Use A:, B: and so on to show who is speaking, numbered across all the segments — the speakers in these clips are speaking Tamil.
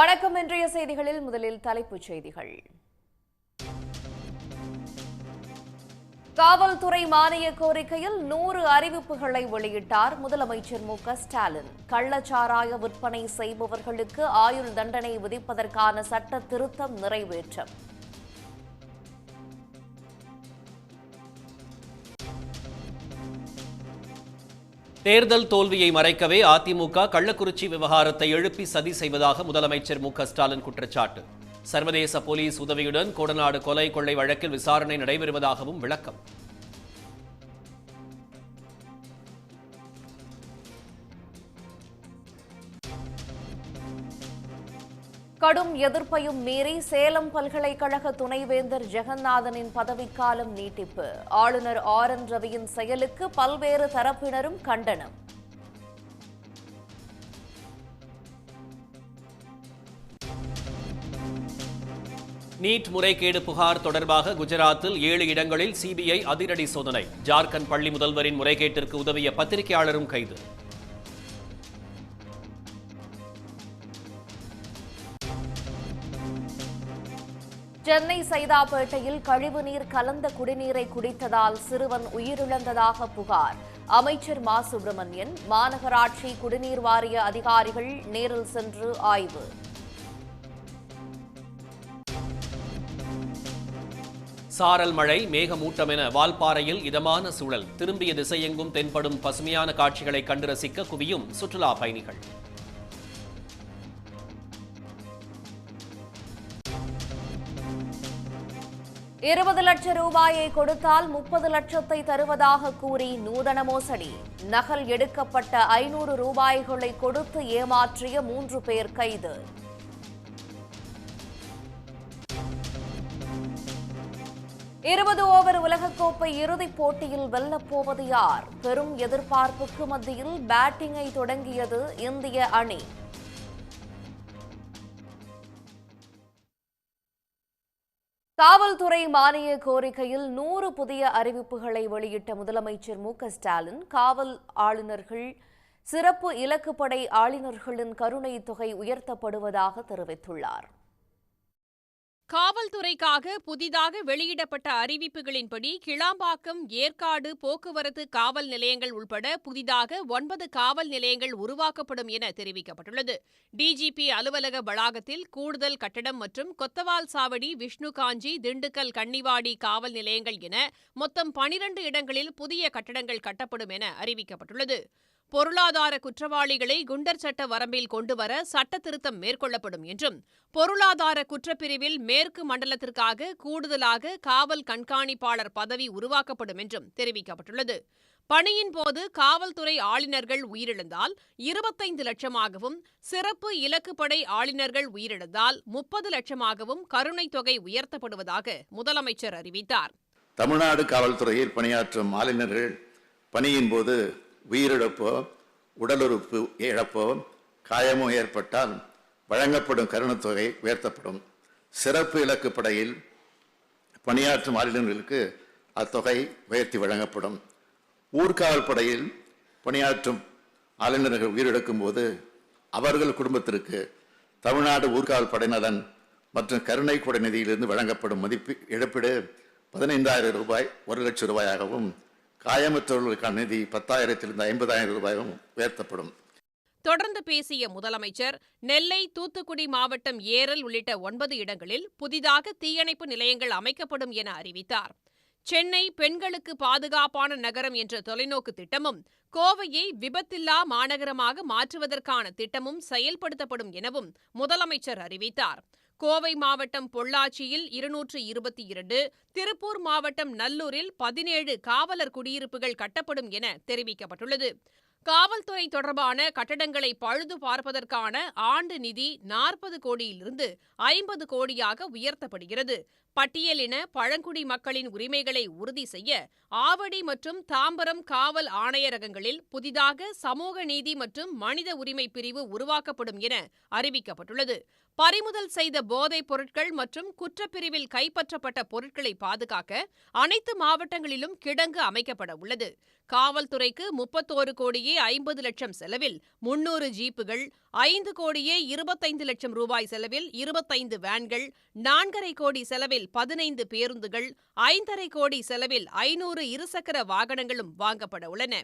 A: வணக்கம். இன்றைய செய்திகளில் முதலில் தலைப்புச் செய்திகள். காவல்துறை மானிய கோரிக்கையில் 100 அறிவிப்புகளை வெளியிட்டார் முதலமைச்சர் மு.க.ஸ்டாலின். கள்ளச்சாராய விற்பனை செய்பவர்களுக்கு ஆயுள் தண்டனை விதிப்பதற்கான சட்ட திருத்தம் நிறைவேற்றம்.
B: தேர்தல் தோல்வியை மறைக்கவே அதிமுக கள்ளக்குறிச்சி விவகாரத்தை எழுப்பி சதி செய்வதாக முதலமைச்சர் மு.க.ஸ்டாலின் குற்றச்சாட்டு. சர்வதேச போலீஸ் உதவியுடன் கோடநாடு கொலை கொள்ளை வழக்கில் விசாரணை நடைபெறுவதாகவும் விளக்கம்.
A: கடும் எதிர்ப்பையும் மீறி சேலம் பல்கலைக்கழக துணைவேந்தர் ஜெகநாதனின் பதவிக்காலம் நீட்டிப்பு. ஆளுநர் ஆர்.என். ரவியின் செயலுக்கு பல்வேறு தரப்பினரும் கண்டனம்.
B: நீட் முறைகேடு புகார் தொடர்பாக குஜராத்தில் 7 இடங்களில் சிபிஐ அதிரடி சோதனை. ஜார்க்கண்ட் பள்ளி முதல்வரின் முறைகேட்டிற்கு உதவிய பத்திரிகையாளரும் கைது.
A: சென்னை சைதாப்பேட்டையில் கழிவுநீர் கலந்த குடிநீரை குடித்ததால் சிறுவன் உயிரிழந்ததாக புகார். அமைச்சர் மா சுப்பிரமணியன், மாநகராட்சி குடிநீர் வாரிய அதிகாரிகள் நேரில் சென்று ஆய்வு.
B: சாரல் மழை, மேகமூட்டம் என வால்பாறையில் இதமான சூழல். திரும்பிய திசையெங்கும் தென்படும் பசுமையான காட்சிகளை கண்டு ரசிக்க குவியும் சுற்றுலா பயணிகள்.
A: ₹20 லட்சம் கொடுத்தால் 30 லட்சத்தை தருவதாக கூறி நூதன மோசடி. நகல் எடுக்கப்பட்ட ₹500 கொடுத்து ஏமாற்றிய 3 பேர் கைது. இருபது ஓவர் உலகக்கோப்பை இறுதிப் போட்டியில் வெல்லப்போவது யார்? பெரும் எதிர்பார்ப்புக்கு மத்தியில் பேட்டிங்கை தொடங்கியது இந்திய அணி. காவல்துறை மானிய கோரிக்கையில் 100 புதிய அறிவிப்புகளை வெளியிட்ட முதலமைச்சர் மு.க.ஸ்டாலின், காவல் ஆளுநர்கள், சிறப்பு இலக்குப்படை ஆளுநர்களின் கருணை தொகை உயர்த்தப்படுவதாக தெரிவித்துள்ளார்.
C: காவல்துறைக்காக புதிதாக வெளியிடப்பட்ட அறிவிப்புகளின்படி கிளாம்பாக்கம், ஏற்காடு போக்குவரத்து காவல் நிலையங்கள் உட்பட புதிதாக 9 காவல் நிலையங்கள் உருவாக்கப்படும் என தெரிவிக்கப்பட்டுள்ளது. டிஜிபி அலுவலக வளாகத்தில் கூடுதல் கட்டடம் மற்றும் கொத்தவால் சாவடி, விஷ்ணுகாஞ்சி, திண்டுக்கல், கன்னிவாடி காவல் நிலையங்கள் என மொத்தம் 12 இடங்களில் புதிய கட்டடங்கள் கட்டப்படும் என அறிவிக்கப்பட்டுள்ளது. பொருளாதார குற்றவாளிகளை குண்டர் சட்ட வரம்பில் கொண்டுவர சட்ட திருத்தம் மேற்கொள்ளப்படும் என்றும், பொருளாதார குற்றப்பிரிவில் மேற்கு மண்டலத்திற்காக கூடுதலாக காவல் கண்காணிப்பாளர் பதவி உருவாக்கப்படும் என்றும் தெரிவிக்கப்பட்டுள்ளது. பணியின் போது காவல்துறை ஆளுநர்கள் உயிரிழந்தால் 25 லட்சமாகவும், சிறப்பு இலக்குப்படை ஆளுநர்கள் உயிரிழந்தால் 30 லட்சமாகவும் கருணைத் தொகை உயர்த்தப்படுவதாக முதலமைச்சர் அறிவித்தார்.
D: தமிழ்நாடு காவல்துறையில் பணியாற்றும் ஆளுநர்கள் பணியின் போது உயிரிழப்போ, உடலுறுப்பு இழப்போ, காயமோ ஏற்பட்டால் வழங்கப்படும் கருணைத் தொகை உயர்த்தப்படும். சிறப்பு இலக்கு படையில் பணியாற்றும் ஆளுநர்களுக்கு அத்தொகை உயர்த்தி வழங்கப்படும். ஊர்காவல் படையில் பணியாற்றும் ஆளுநர்கள் உயிரிழக்கும் போது அவர்கள் குடும்பத்திற்கு தமிழ்நாடு ஊர்காவல் படையினரன் மற்றும் கருணை கொடை நிதியிலிருந்து வழங்கப்படும் இழப்பீடு ₹15,000 1 லட்சம் ரூபாயாகவும், காயமற்றவர்களுக்கான நிதி ₹10,000 50,000 உயர்த்தப்படும்.
C: தொடர்ந்து பேசிய முதலமைச்சர், நெல்லை, தூத்துக்குடி மாவட்டம் ஏரல் உள்ளிட்ட 9 இடங்களில் புதிதாக தீயணைப்பு நிலையங்கள் அமைக்கப்படும் என அறிவித்தார். சென்னை பெண்களுக்கு பாதுகாப்பான நகரம் என்ற தொலைநோக்கு திட்டமும், கோவையை விபத்தில்லா மாநகரமாக மாற்றுவதற்கான திட்டமும் செயல்படுத்தப்படும் எனவும் முதலமைச்சர் அறிவித்தார். கோவை மாவட்டம் பொள்ளாச்சியில் 222, திருப்பூர் மாவட்டம் நல்லூரில் 17 காவலர் குடியிருப்புகள் கட்டப்படும் என தெரிவிக்கப்பட்டுள்ளது. காவல்துறை தொடர்பான கட்டடங்களை பழுது பார்ப்பதற்கான ஆண்டு நிதி 40 கோடியிலிருந்து 50 கோடியாக உயர்த்தப்படுகிறது. பட்டியலின பழங்குடி மக்களின் உரிமைகளை உறுதி செய்ய ஆவடி மற்றும் தாம்பரம் காவல் ஆணையரகங்களில் புதிதாக சமூக நீதி மற்றும் மனித உரிமை பிரிவு உருவாக்கப்படும் என அறிவிக்கப்பட்டுள்ளது. பறிமுதல் செய்த போதைப் பொருட்கள் மற்றும் குற்றப்பிரிவில் கைப்பற்றப்பட்ட பொருட்களை பாதுகாக்க அனைத்து மாவட்டங்களிலும் கிடங்கு அமைக்கப்பட உள்ளது. காவல்துறைக்கு 31 கோடியே 50 லட்சம் செலவில் 300 ஜீப்புகள், 5 கோடியே 25 லட்சம் ரூபாய் செலவில் 25 வேன்கள், 4,5 கோடி செலவில் 15 பேருந்துகள், 5,5 கோடி செலவில் 500 இருசக்கர வாகனங்களும் வாங்கப்பட உள்ளன.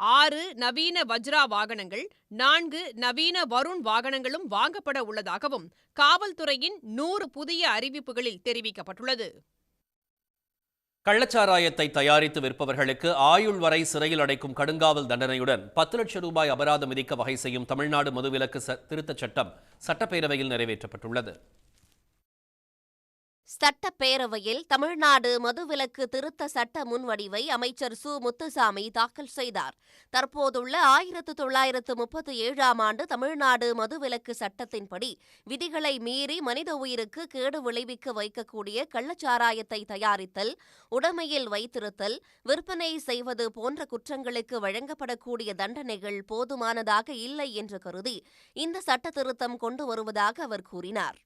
C: 6 நவீன வஜ்ரா வாகனங்கள், 4 நவீன வருண் வாகனங்களும் வாங்கப்பட உள்ளதாகவும் காவல்துறையின் 100 புதிய அறிவிப்புகளில் தெரிவிக்கப்பட்டுள்ளது.
B: கள்ளச்சாராயத்தை தயாரித்து விற்பவர்களுக்கு ஆயுள் வரை சிறையில் அடைக்கும் கடுங்காவல் தண்டனையுடன் 10 லட்சம் ரூபாய் அபராதம் விதிக்க வகை செய்யும் தமிழ்நாடு மதுவிலக்கு திருத்தச் சட்டம் சட்டப்பேரவையில் நிறைவேற்றப்பட்டுள்ளது.
E: சட்டப்பேரவையில் தமிழ்நாடு மதுவிலக்கு திருத்த சட்ட முன்வடிவை அமைச்சர் சு. முத்துசாமி தாக்கல் செய்தார். தற்போதுள்ள 1937ஆம் ஆண்டு தமிழ்நாடு மதுவிலக்கு சட்டத்தின்படி விதிகளை மீறி மனித உயிருக்கு கேடு விளைவிக்க வைக்கக்கூடிய கள்ளச்சாராயத்தை தயாரித்தல், உடைமையில் வைத்திருத்தல், விற்பனை செய்வது போன்ற குற்றங்களுக்கு வழங்கப்படக்கூடிய தண்டனைகள் போதுமானதாக இல்லை என்று கருதி இந்த சட்ட திருத்தம் கொண்டு வருவதாக அவர் கூறினார்.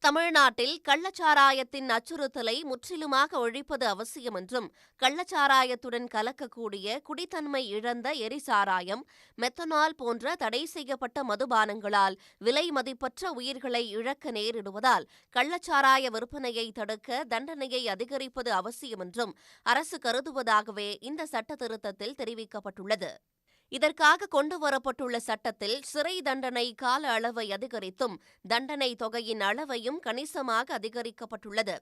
E: தமிழ்நாட்டில் கள்ளச்சாராயத்தின் அச்சுறுத்தலை முற்றிலுமாக ஒழிப்பது அவசியம் என்றும், கள்ளச்சாராயத்துடன் கலக்கக்கூடிய குடித்தன்மை இழந்த எரிசாராயம், மெத்தனால் போன்ற தடை செய்யப்பட்ட மதுபானங்களால் விலை மதிப்பற்ற உயிர்களை இழக்க நேரிடுவதால் கள்ளச்சாராய விற்பனையை தடுக்க தண்டனையை அதிகரிப்பது அவசியம் என்றும் அரசு கருதுவதாகவே இந்த சட்ட திருத்தத்தில் தெரிவிக்கப்பட்டுள்ளது. இதற்காக கொண்டுவரப்பட்டுள்ள சட்டத்தில் சிறை தண்டனை கால அளவை அதிகரித்தும் தண்டனை தொகையின் அளவையும் கணிசமாக அதிகரிக்கப்பட்டுள்ளது.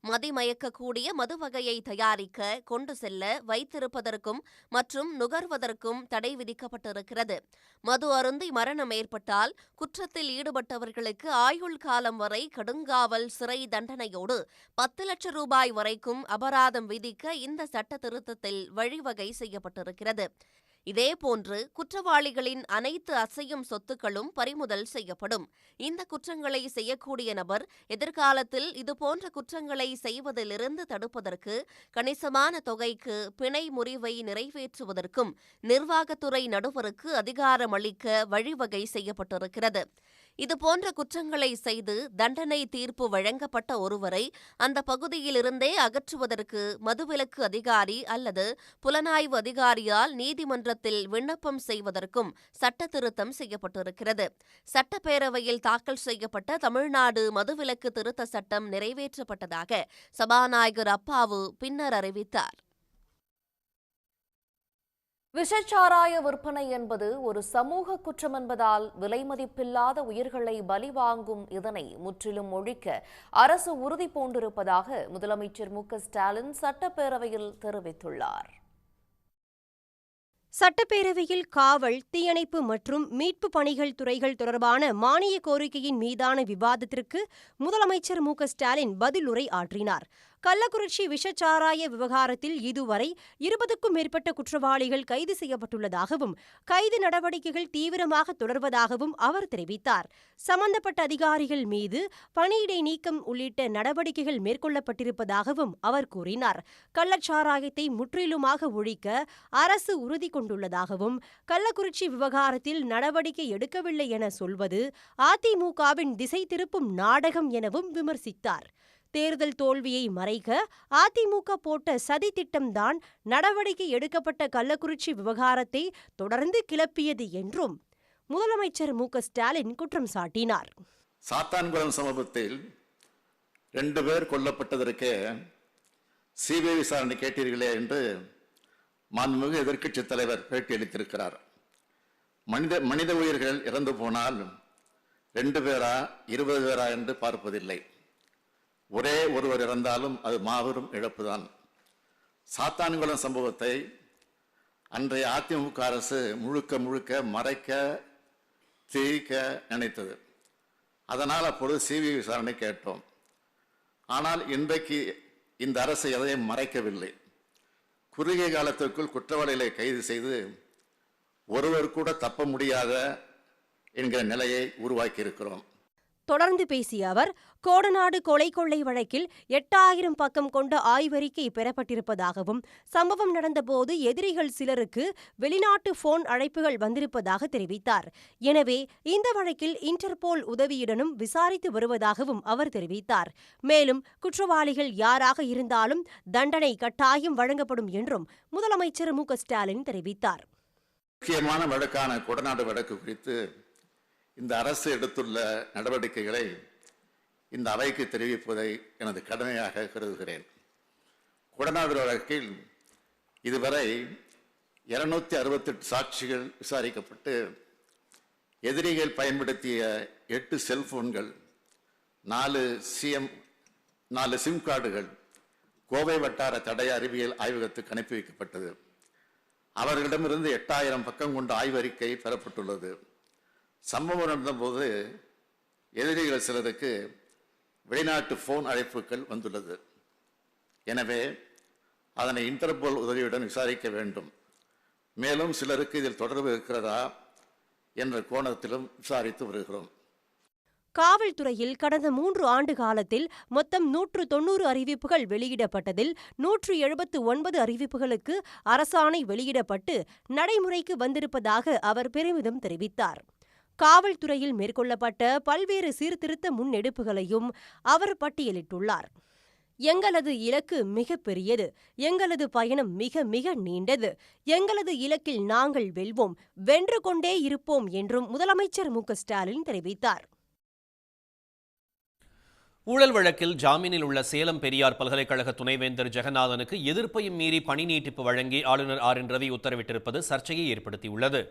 E: மதிமயக்கக்கூடிய மது வகையை தயாரிக்க, கொண்டு செல்ல, வைத்திருப்பதற்கும் மற்றும் நுகர்வதற்கும் தடை விதிக்கப்பட்டிருக்கிறது. மது அருந்தி மரணம் ஏற்பட்டால் குற்றத்தில் ஈடுபட்டவர்களுக்கு ஆயுள் காலம் வரை கடுங்காவல் சிறை தண்டனையோடு 10 லட்சம் ரூபாய் வரைக்கும் அபராதம் விதிக்க இந்த சட்ட திருத்தத்தில் வழிவகை செய்யப்பட்டிருக்கிறது. இதேபோன்று குற்றவாளிகளின் அனைத்து அசையும் சொத்துக்களும் பறிமுதல் செய்யப்படும். இந்த குற்றங்களை செய்யக்கூடிய நபர் எதிர்காலத்தில் இதுபோன்ற குற்றங்களை செய்வதிலிருந்து தடுப்பதற்கு கணிசமான தொகைக்கு பிணை முறிவை நிறைவேற்றுவதற்கும் நிர்வாகத்துறை நடுவருக்கு அதிகாரம் அளிக்க வழிவகை செய்யப்பட்டிருக்கிறது. இதுபோன்ற குற்றங்களை செய்து தண்டனை தீர்ப்பு வழங்கப்பட்ட ஒருவரை அந்த பகுதியிலிருந்தே அகற்றுவதற்கு மதுவிலக்கு அதிகாரி அல்லது புலனாய்வு அதிகாரியால் நீதிமன்றத்தில் விண்ணப்பம் செய்வதற்கும் சட்ட திருத்தம் செய்யப்பட்டிருக்கிறது. சட்டப்பேரவையில் தாக்கல் செய்யப்பட்ட தமிழ்நாடு மதுவிலக்கு திருத்த சட்டம் நிறைவேற்றப்பட்டதாக சபாநாயகர் அப்பாவு பின்னர் அறிவித்தார்.
A: விஷச்சாராய விற்பனை என்பது ஒரு சமூக குற்றம் என்பதால் விலை மதிப்பில்லாத உயிர்களை பலி வாங்கும் இதனை முற்றிலும் ஒழிக்க அரசு உறுதி பூண்டிருப்பதாக முதலமைச்சர் மு.க.ஸ்டாலின் சட்டப்பேரவையில் தெரிவித்துள்ளார்.
F: சட்டப்பேரவையில் காவல், தீயணைப்பு மற்றும் மீட்பு பணிகள் துறைகள் தொடர்பான மானிய கோரிக்கையின் மீதான விவாதத்திற்கு முதலமைச்சர் மு.க.ஸ்டாலின் பதிலுரை ஆற்றினார். கள்ளக்குறிச்சி விஷச்சாராய விவகாரத்தில் இதுவரை 20க்கும் மேற்பட்ட குற்றவாளிகள் கைது செய்யப்பட்டுள்ளதாகவும் கைது நடவடிக்கைகள் தீவிரமாக தொடர்வதாகவும் அவர் தெரிவித்தார். சம்பந்தப்பட்ட அதிகாரிகள் மீது பணியிடை நீக்கம் உள்ளிட்ட நடவடிக்கைகள் மேற்கொள்ளப்பட்டிருப்பதாகவும் அவர் கூறினார். கள்ளச்சாராயத்தை முற்றிலுமாக ஒழிக்க அரசு உறுதி கொண்டுள்ளதாகவும் கள்ளக்குறிச்சி விவகாரத்தில் நடவடிக்கை எடுக்கவில்லை என சொல்வது அதிமுகவின் திசை திருப்பும் நாடகம் எனவும் விமர்சித்தார். தேர்தல் தோல்வியை மறைக்க அதிமுக போட்ட சதி திட்டம்தான் நடவடிக்கை எடுக்கப்பட்ட கள்ளக்குறிச்சி விவகாரத்தை தொடர்ந்து கிளப்பியது என்றும் முதலமைச்சர் மு.க.ஸ்டாலின் குற்றம் சாட்டினார்.
D: சாத்தான்குளம் சம்பவத்தில் 2 பேர் கொல்லப்பட்டதற்கு சிபிஐ விசாரணை கேட்டீர்களே என்று மாண்புமிகு எதிர்க்கட்சித் தலைவர் பேட்டியளித்திருக்கிறார். மனித உயிர்கள் இறந்து போனால் 2 பேரா 20 பேரா என்று பார்ப்பதில்லை. ஒரே ஒருவர் இறந்தாலும் அது மாபெரும் இழப்புதான். சாத்தான்குளம் சம்பவத்தை அன்றைய அதிமுக அரசு முழுக்க மறைக்க திரிக்க நினைத்தது. அதனால் அப்பொழுது சிபிஐ விசாரணை கேட்டோம். ஆனால் இன்றைக்கு இந்த அரசு எதையும் மறைக்கவில்லை. குறுகிய காலத்திற்குள் குற்றவாளிகளை கைது செய்து ஒருவர் கூட தப்ப முடியாத என்கிற நிலையை உருவாக்கி இருக்கிறோம்.
F: தொடர்ந்து பேசிய அவர், கோடநாடு கொலை கொள்ளை வழக்கில் 8000 பக்கம் கொண்ட ஆய்வறிக்கை பெறப்பட்டிருப்பதாகவும், சம்பவம் நடந்தபோது எதிரிகள் சிலருக்கு வெளிநாட்டு போன் அழைப்புகள் வந்திருப்பதாக தெரிவித்தார். எனவே இந்த வழக்கில் இன்டர்போல் உதவியுடனும் விசாரித்து வருவதாகவும் அவர் தெரிவித்தார். மேலும் குற்றவாளிகள் யாராக இருந்தாலும் தண்டனை கட்டாயம் வழங்கப்படும் என்றும் முதலமைச்சர் மு.க.ஸ்டாலின் தெரிவித்தார்.
D: முக்கியமான வழக்கான கொடநாடு வழக்கு குறித்து இந்த அரசு எடுத்துள்ள நடவடிக்கைகளை இந்த அவைக்கு தெரிவிப்பதை எனது கடமையாக கருதுகிறேன். கொடநாடு வழக்கில் இதுவரை 268 சாட்சிகள் விசாரிக்கப்பட்டு எதிரிகள் பயன்படுத்திய 8 செல்போன்கள், 4 சிம் கார்டுகள் கோவை வட்டார தடய அறிவியல் ஆய்வகத்துக்கு அனுப்பி வைக்கப்பட்டது. அவர்களிடமிருந்து 8000 பக்கம் கொண்ட ஆய்வறிக்கை பெறப்பட்டுள்ளது. சம்பவம் நடந்தபோது எதிரிகள் சிலருக்கு வெளிநாட்டு போன் அழைப்புகள் வந்துள்ளது. எனவே அதனை இன்டர்போல் உதவியுடன் விசாரிக்க வேண்டும். மேலும் சிலருக்கு இதில் தொடர்பு இருக்கிறதா என்ற கோணத்திலும் விசாரித்து வருகிறோம்.
F: காவல்துறையில் கடந்த 3 ஆண்டு காலத்தில் மொத்தம் 190 அறிவிப்புகள் வெளியிடப்பட்டதில் 179 அறிவிப்புகளுக்கு அரசாணை வெளியிடப்பட்டு நடைமுறைக்கு வந்திருப்பதாக அவர் பெருமிதம் தெரிவித்தார். காவல்துறையில் மேற்கொள்ளப்பட்ட பல்வேறு சீர்திருத்த முன்னெடுப்புகளையும் அவர் பட்டியலிட்டுள்ளார். எங்களது இலக்கு மிக பெரியது, எங்களது பயணம் மிக மிக நீண்டது, எங்களது இலக்கில் நாங்கள் வெல்வோம், வென்று கொண்டே இருப்போம் என்றும் முதலமைச்சர் மு.க.ஸ்டாலின் தெரிவித்தார்.
B: ஊழல் வழக்கில் ஜாமீனில் உள்ள சேலம் பெரியார் பல்கலைக்கழக துணைவேந்தர் ஜெகநாதனுக்கு எதிர்ப்பையும் மீறி பணி நீட்டிப்பு வழங்கி ஆளுநர் RN.ரவி உத்தரவிட்டிருப்பது சர்ச்சையை ஏற்படுத்தியுள்ளது.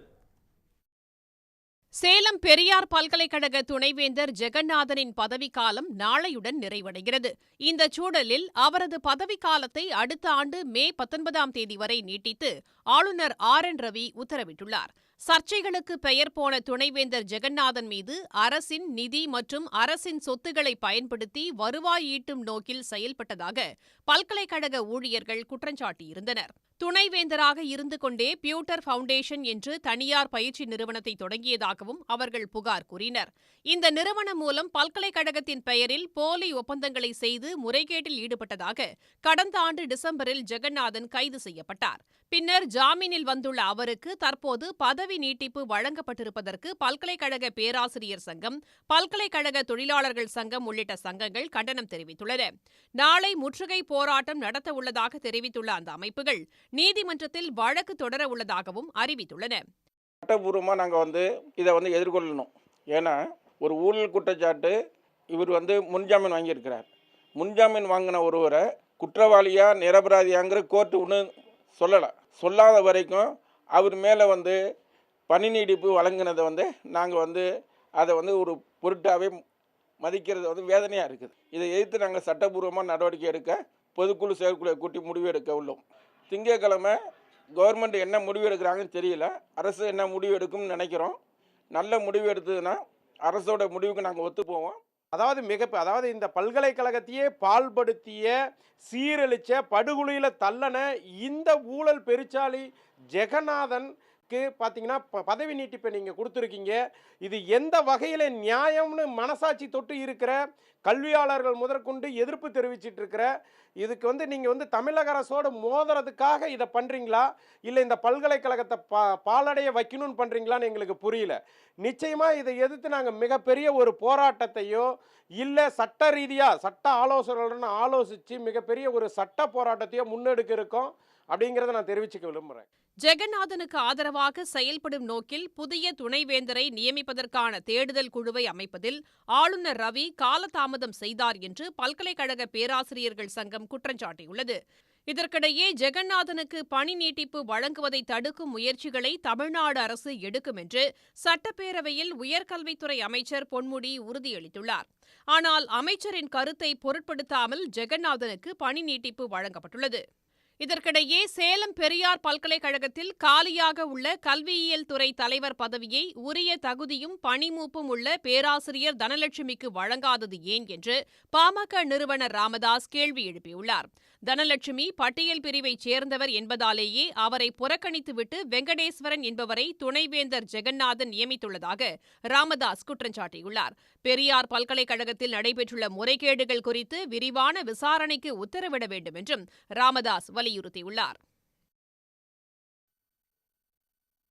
C: சேலம் பெரியார் பல்கலைக்கழக துணைவேந்தர் ஜெகநாதனின் பதவிக்காலம் நாளையுடன் நிறைவடைகிறது. இந்த சூழலில் அவரது பதவிக்காலத்தை அடுத்த ஆண்டு மே 19ஆம் தேதி வரை நீட்டித்து ஆளுநர் RN.ரவி உத்தரவிட்டுள்ளார். சர்ச்சைகளுக்கு பெயர் போன துணைவேந்தர் ஜெகநாதன் மீது அரசின் நிதி மற்றும் அரசின் சொத்துக்களை பயன்படுத்தி வருவாய் ஈட்டும் நோக்கில் செயல்பட்டதாக பல்கலைக்கழக ஊழியர்கள் குற்றஞ்சாட்டியிருந்தனர். துணைவேந்தராக இருந்து கொண்டே பியூட்டர் ஃபவுண்டேஷன் என்று தனியார் பயிற்சி நிறுவனத்தை தொடங்கியதாகவும் அவர்கள் புகார் கூறினர். இந்த நிறுவனம் மூலம் பல்கலைக்கழகத்தின் பெயரில் போலி ஒப்பந்தங்களை செய்து முறைகேட்டில் ஈடுபட்டதாக கடந்த ஆண்டு டிசம்பரில் ஜெகநாதன் கைது செய்யப்பட்டார். பின்னர் ஜாமீனில் வந்துள்ள அவருக்கு தற்போது பதவி நீட்டிப்பு வழங்கப்பட்டிருப்பதற்கு பல்கலைக்கழக பேராசிரியர் சங்கம், பல்கலைக்கழக தொழிலாளர்கள் சங்கம் உள்ளிட்ட சங்கங்கள் கண்டனம் தெரிவித்துள்ளன. நாளை முற்றுகை போராட்டம் நடத்த உள்ளதாக தெரிவித்துள்ள அந்த அமைப்புகள் நீதிமன்றத்தில் வழக்கு தொடர உள்ளதாகவும் அறிவித்துள்ளன.
G: சட்டபூர்வமாக நாங்கள் இதை எதிர்கொள்ளணும். ஏன்னா ஒரு ஊழல் குற்றச்சாட்டு இவர் முன்ஜாமீன் வாங்கியிருக்கிறார். முன்ஜாமீன் வாங்கின ஒருவரை குற்றவாளியா நிரபராதியாங்கிற கோர்ட்டு ஒன்றும் சொல்லாத வரைக்கும் அவர் மேலே பணி நீடிப்பு வழங்கினதை நாங்கள் அதை ஒரு பொருட்டாகவே மதிக்கிறது வேதனையாக இருக்குது. இதை எதிர்த்து நாங்கள் சட்டபூர்வமாக நடவடிக்கை எடுக்க பொதுக்குழு செயற்குழுவை கூட்டி முடிவு எடுக்க உள்ளோம். திங்கட்கிழமை கவர்மெண்ட் என்ன முடிவு எடுக்கிறாங்கன்னு தெரியல. அரசு என்ன முடிவு எடுக்கும்னு நினைக்கிறோம். நல்ல முடிவு எடுத்ததுன்னா அரசோட முடிவுக்கு நாங்கள் ஒத்து போவோம்.
H: அதாவது இந்த பல்கலைக்கழகத்தையே பால்படுத்திய சீரழிச்ச படுகொலையில் தள்ளன இந்த ஊழல் பெருச்சாளி ஜெகநாதனுக்கு பார்த்தீங்கன்னா பதவி நீட்டிப்பை நீங்கள் கொடுத்துருக்கீங்க. இது எந்த வகையில் நியாயம்னு மனசாட்சி தொட்டு இருக்கிற கல்வியாளர்கள் முதற்கொண்டு எதிர்ப்பு தெரிவிச்சிட்டு இருக்கிற இதுக்கு நீங்கள் தமிழக அரசோடு மோதுறதுக்காக இதை பண்ணுறீங்களா, இல்லை இந்த பல்கலைக்கழகத்தை பாலடைய வைக்கணும்னு பண்ணுறீங்களான்னு எங்களுக்கு புரியல. நிச்சயமாக இதை எதிர்த்து நாங்கள் மிகப்பெரிய ஒரு போராட்டத்தையோ இல்லை சட்ட ரீதியாக சட்ட ஆலோசகர்களுடன் ஆலோசித்து மிகப்பெரிய ஒரு சட்ட போராட்டத்தையோ முன்னெடுக்க இருக்கோம் அப்படிங்கிறத நான் தெரிவிச்சுக்க விரும்புகிறேன்.
C: ஜெகநாதனுக்கு ஆதரவாக செயல்படும் நோக்கில் புதிய துணைவேந்தரை நியமிப்பதற்கான தேடுதல் குழுவை அமைப்பதில் ஆளுநர் ரவி காலதாமதம் செய்தார் என்று பல்கலைக்கழக பேராசிரியர்கள் சங்கம் குற்றஞ்சாட்டியுள்ளது. இதற்கிடையே ஜெகநாதனுக்கு பணி நீட்டிப்பு வழங்குவதை தடுக்கும் முயற்சிகளை தமிழ்நாடு அரசு எடுக்கும் என்று சட்டப்பேரவையில் உயர்கல்வித்துறை அமைச்சர் பொன்முடி உறுதியளித்துள்ளார். ஆனால் அமைச்சரின் கருத்தை பொருட்படுத்தாமல் ஜெகநாதனுக்கு பணி நீட்டிப்பு வழங்கப்பட்டுள்ளது. இதற்கிடையே சேலம் பெரியார் பல்கலைக்கழகத்தில் காலியாக உள்ள கல்வியியல் துறை தலைவர் பதவியை உரிய தகுதியும் பணிமூப்பும் உள்ள பேராசிரியர் தனலட்சுமிக்கு வழங்காதது ஏன் என்று பாமக நிறுவனர் ராமதாஸ் கேள்வி எழுப்பியுள்ளார். தனலட்சுமி பட்டியல் பிரிவைச் சேர்ந்தவர் என்பதாலேயே அவரை புறக்கணித்துவிட்டு வெங்கடேஸ்வரன் என்பவரை துணைவேந்தர் ஜெகநாதன் நியமித்துள்ளதாக ராமதாஸ் குற்றம் சாட்டியுள்ளார். பெரியார் பல்கலைக்கழகத்தில் நடைபெற்றுள்ள முறைகேடுகள் குறித்து விரிவான விசாரணைக்கு உத்தரவிட வேண்டும் என்றும் ராமதாஸ் வலியுறுத்தியுள்ளார்.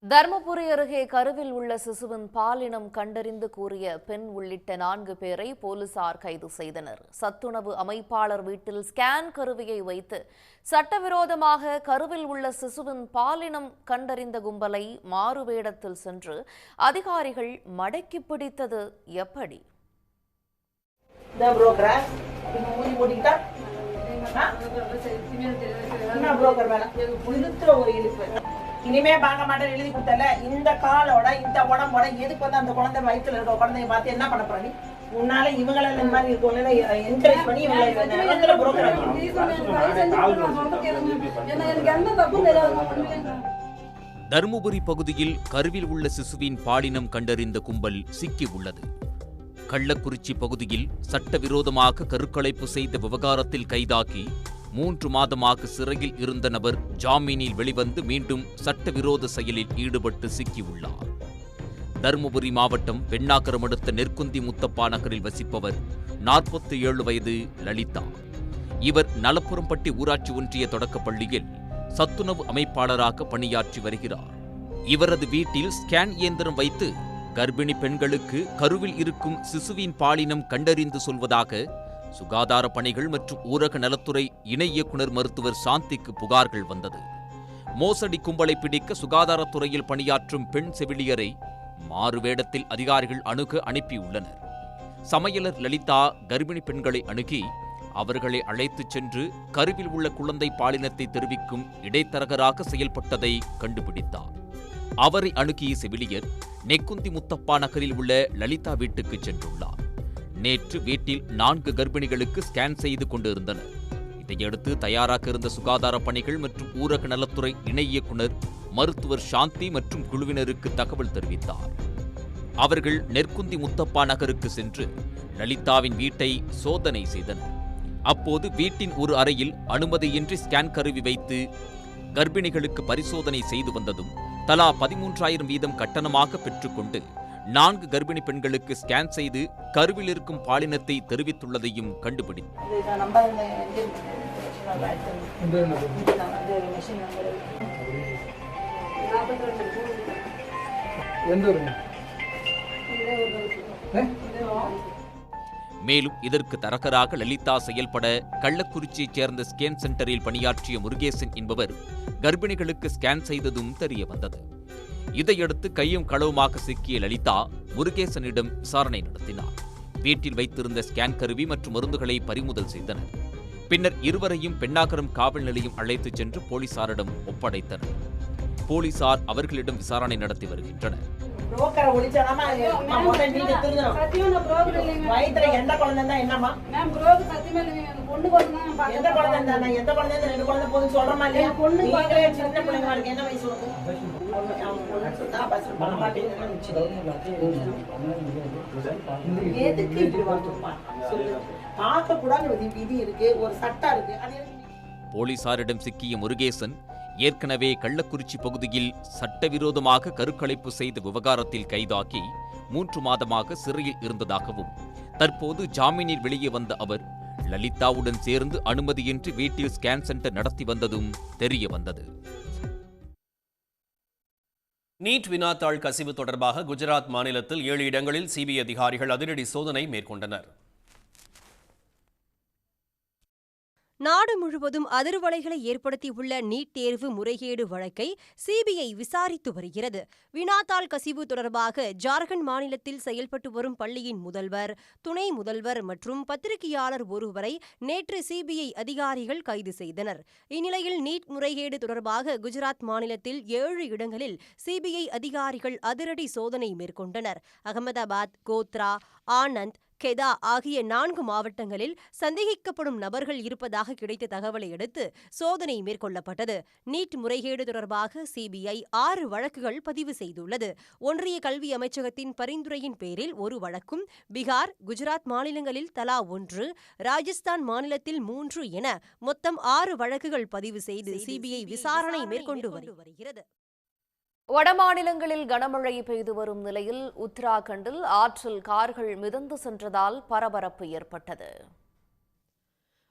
A: தருமபுரி அருகே கருவில் உள்ள சிசுவின் பாலினம் கண்டறிந்து கூறிய பெண் உள்ளிட்ட 4 பேரை போலீசார் கைது செய்தனர். சத்துணவு அமைப்பாளர் வீட்டில் ஸ்கேன் கருவியை வைத்து சட்டவிரோதமாக கருவில் உள்ள சிசுவின் பாலினம் கண்டறிந்த கும்பலை மாறுவேடத்தில் சென்று அதிகாரிகள் மடக்கி பிடித்தது எப்படி?
I: இனிமே பார்க்க மாட்டேன் எழுதி கொடுத்தல. இந்த காலோட இந்த உடம்போட எதுக்கு வந்து அந்த குழந்தை வயிற்றுல இருக்க குழந்தைய பார்த்து என்ன பண்ண போறீங்க? உன்னால இவங்கள இந்த மாதிரி இருக்கவங்கள என்கரேஜ் பண்ணி
J: தருமபுரி பகுதியில் கருவில் உள்ள சிசுவின் பாலினம் கண்டறிந்த கும்பல் சிக்கி உள்ளது. கள்ளக்குறிச்சி பகுதியில் சட்டவிரோதமாக கருக்கலைப்பு செய்த விவகாரத்தில் கைதாகி 3 மாதமாக சிறையில் இருந்த நபர் ஜாமீனில் வெளிவந்து மீண்டும் சட்டவிரோத செயலில் ஈடுபட்டு சிக்கியுள்ளார். தருமபுரி மாவட்டம் பெண்ணாகரம் அடுத்த நெற்குந்தி முத்தப்பா நகரில் வசிப்பவர் 47 வயது லலிதா. இவர் நலப்புறம்பட்டி ஊராட்சி ஒன்றிய தொடக்கப்பள்ளியில் சத்துணவு அமைப்பாளராக பணியாற்றி வருகிறார். இவரது வீட்டில் ஸ்கேன் இயந்திரம் வைத்து கர்ப்பிணி பெண்களுக்கு கருவில் இருக்கும் சிசுவின் பாலினம் கண்டறிந்து சொல்வதாக சுகாதார பணிகள் மற்றும் ஊரக நலத்துறை இணை இயக்குநர் மருத்துவர் சாந்திக்கு புகார்கள் வந்தது. மோசடி கும்பலை பிடிக்க சுகாதாரத்துறையில் பணியாற்றும் பெண் செவிலியரை மாறுவேடத்தில் அதிகாரிகள் அணுக அனுப்பியுள்ளனர். சமையலர் லலிதா கர்ப்பிணி பெண்களை அணுகி அவர்களை அழைத்துச் சென்று கருவில் உள்ள குழந்தை பாலினத்தை தெரிவிக்கும் இடைத்தரகராக செயல்பட்டதை கண்டுபிடித்தார். அவரை அணுகிய செவிலியர் நெக்குந்தி முத்தப்பா நகரில் உள்ள லலிதா வீட்டுக்கு சென்றுள்ளார். நேற்று வீட்டில் 4 கர்ப்பிணிகளுக்கு ஸ்கேன் செய்து கொண்டிருந்தனர். இதையடுத்து தயாராக இருந்த சுகாதார பணிகள் மற்றும் ஊரக நலத்துறை இணை இயக்குநர் மருத்துவர் சாந்தி மற்றும் குழுவினருக்கு தகவல் தெரிவித்தார். அவர்கள் நெற்குந்தி முத்தப்பா நகருக்கு சென்று லலிதாவின் வீட்டை சோதனை செய்தனர். அப்போது வீட்டின் ஒரு அறையில் அனுமதியின்றி ஸ்கேன் கருவி வைத்து கர்ப்பிணிகளுக்கு பரிசோதனை செய்து வந்ததும் தலா 13,000 வீதம் கட்டணமாக பெற்றுக்கொண்டு 4 கர்ப்பிணி பெண்களுக்கு ஸ்கேன் செய்து கருவில் இருக்கும் பாலினத்தை தெரிவித்துள்ளதையும் கண்டுபிடித்தார். மேலும் இதற்கு தரகராக லலிதா செயல்பட கள்ளக்குறிச்சியைச் சேர்ந்த ஸ்கேன் சென்டரில் பணியாற்றிய முருகேசன் என்பவர் கர்ப்பிணிகளுக்கு ஸ்கேன் செய்ததும் தெரிய வந்தது. இதையடுத்து கையும் களவுமாக சிக்கிய லலிதா முருகேசனிடம் விசாரணை நடத்தினார். வீட்டில் வைத்திருந்த ஸ்கேன் கருவி மற்றும் மருந்துகளை பறிமுதல் செய்தனர். பின்னர் இருவரையும் பெண்ணாகரம் காவல் நிலையம் அழைத்துச் சென்று போலீசாரிடம் ஒப்படைத்தனர். போலீசார் அவர்களிடம் விசாரணை நடத்தி வருகின்றனர். போலீசாரிடம் சிக்கிய முருகேசன் ஏற்கனவே கள்ளக்குறிச்சி பகுதியில் சட்டவிரோதமாக கருக்கலைப்பு செய்த விவகாரத்தில் கைதாகி 3 மாதமாக சிறையில் இருந்ததாகவும் தற்போது ஜாமீனில் வெளியே வந்த அவர் லலிதாவுடன் சேர்ந்து அனுமதியின்றி வீட்டில் ஸ்கேன் சென்டர் நடத்தி வந்ததும் தெரிய வந்தது.
B: நீட் வினாத்தாள் கசிவு தொடர்பாக குஜராத் மாநிலத்தில் 7 இடங்களில் சிபிஐ அதிகாரிகள் அதிரடி சோதனை மேற்கொண்டனர்.
F: நாடு முழுவதும் அதிர்வலைகளை ஏற்படுத்தியுள்ள நீட் தேர்வு முறைகேடு வழக்கை சிபிஐ விசாரித்து வருகிறது. வினாத்தாள் கசிவு தொடர்பாக ஜார்க்கண்ட் மாநிலத்தில் செயல்பட்டு வரும் பள்ளியின் முதல்வர், துணை முதல்வர் மற்றும் பத்திரிகையாளர் ஒருவரை நேற்று சிபிஐ அதிகாரிகள் கைது செய்தனர். இந்நிலையில் நீட் முறைகேடு தொடர்பாக குஜராத் மாநிலத்தில் 7 இடங்களில் சிபிஐ அதிகாரிகள் அதிரடி சோதனை மேற்கொண்டனர். அகமதாபாத், கோத்ரா, ஆனந்த், கெதா ஆகிய 4 மாவட்டங்களில் சந்தேகிக்கப்படும் நபர்கள் இருப்பதாக கிடைத்த தகவலை அடுத்து சோதனை மேற்கொள்ளப்பட்டது. நீட் முறைகேடு தொடர்பாக சிபிஐ 6 வழக்குகள் பதிவு செய்துள்ளது. ஒன்றிய கல்வி அமைச்சகத்தின் பரிந்துரையின் பேரில் 1 வழக்கும், பீகார், குஜராத் மாநிலங்களில் தலா 1, ராஜஸ்தான் மாநிலத்தில் 3 என மொத்தம் 6 வழக்குகள் பதிவு செய்து சிபிஐ விசாரணை மேற்கொண்டு வருகிறது.
A: வடமாநிலங்களில் கனமழை பெய்து வரும் நிலையில் உத்தராகண்டில் ஆற்றில் கார்கள் மிதந்து சென்றதால் பரபரப்பு ஏற்பட்டது.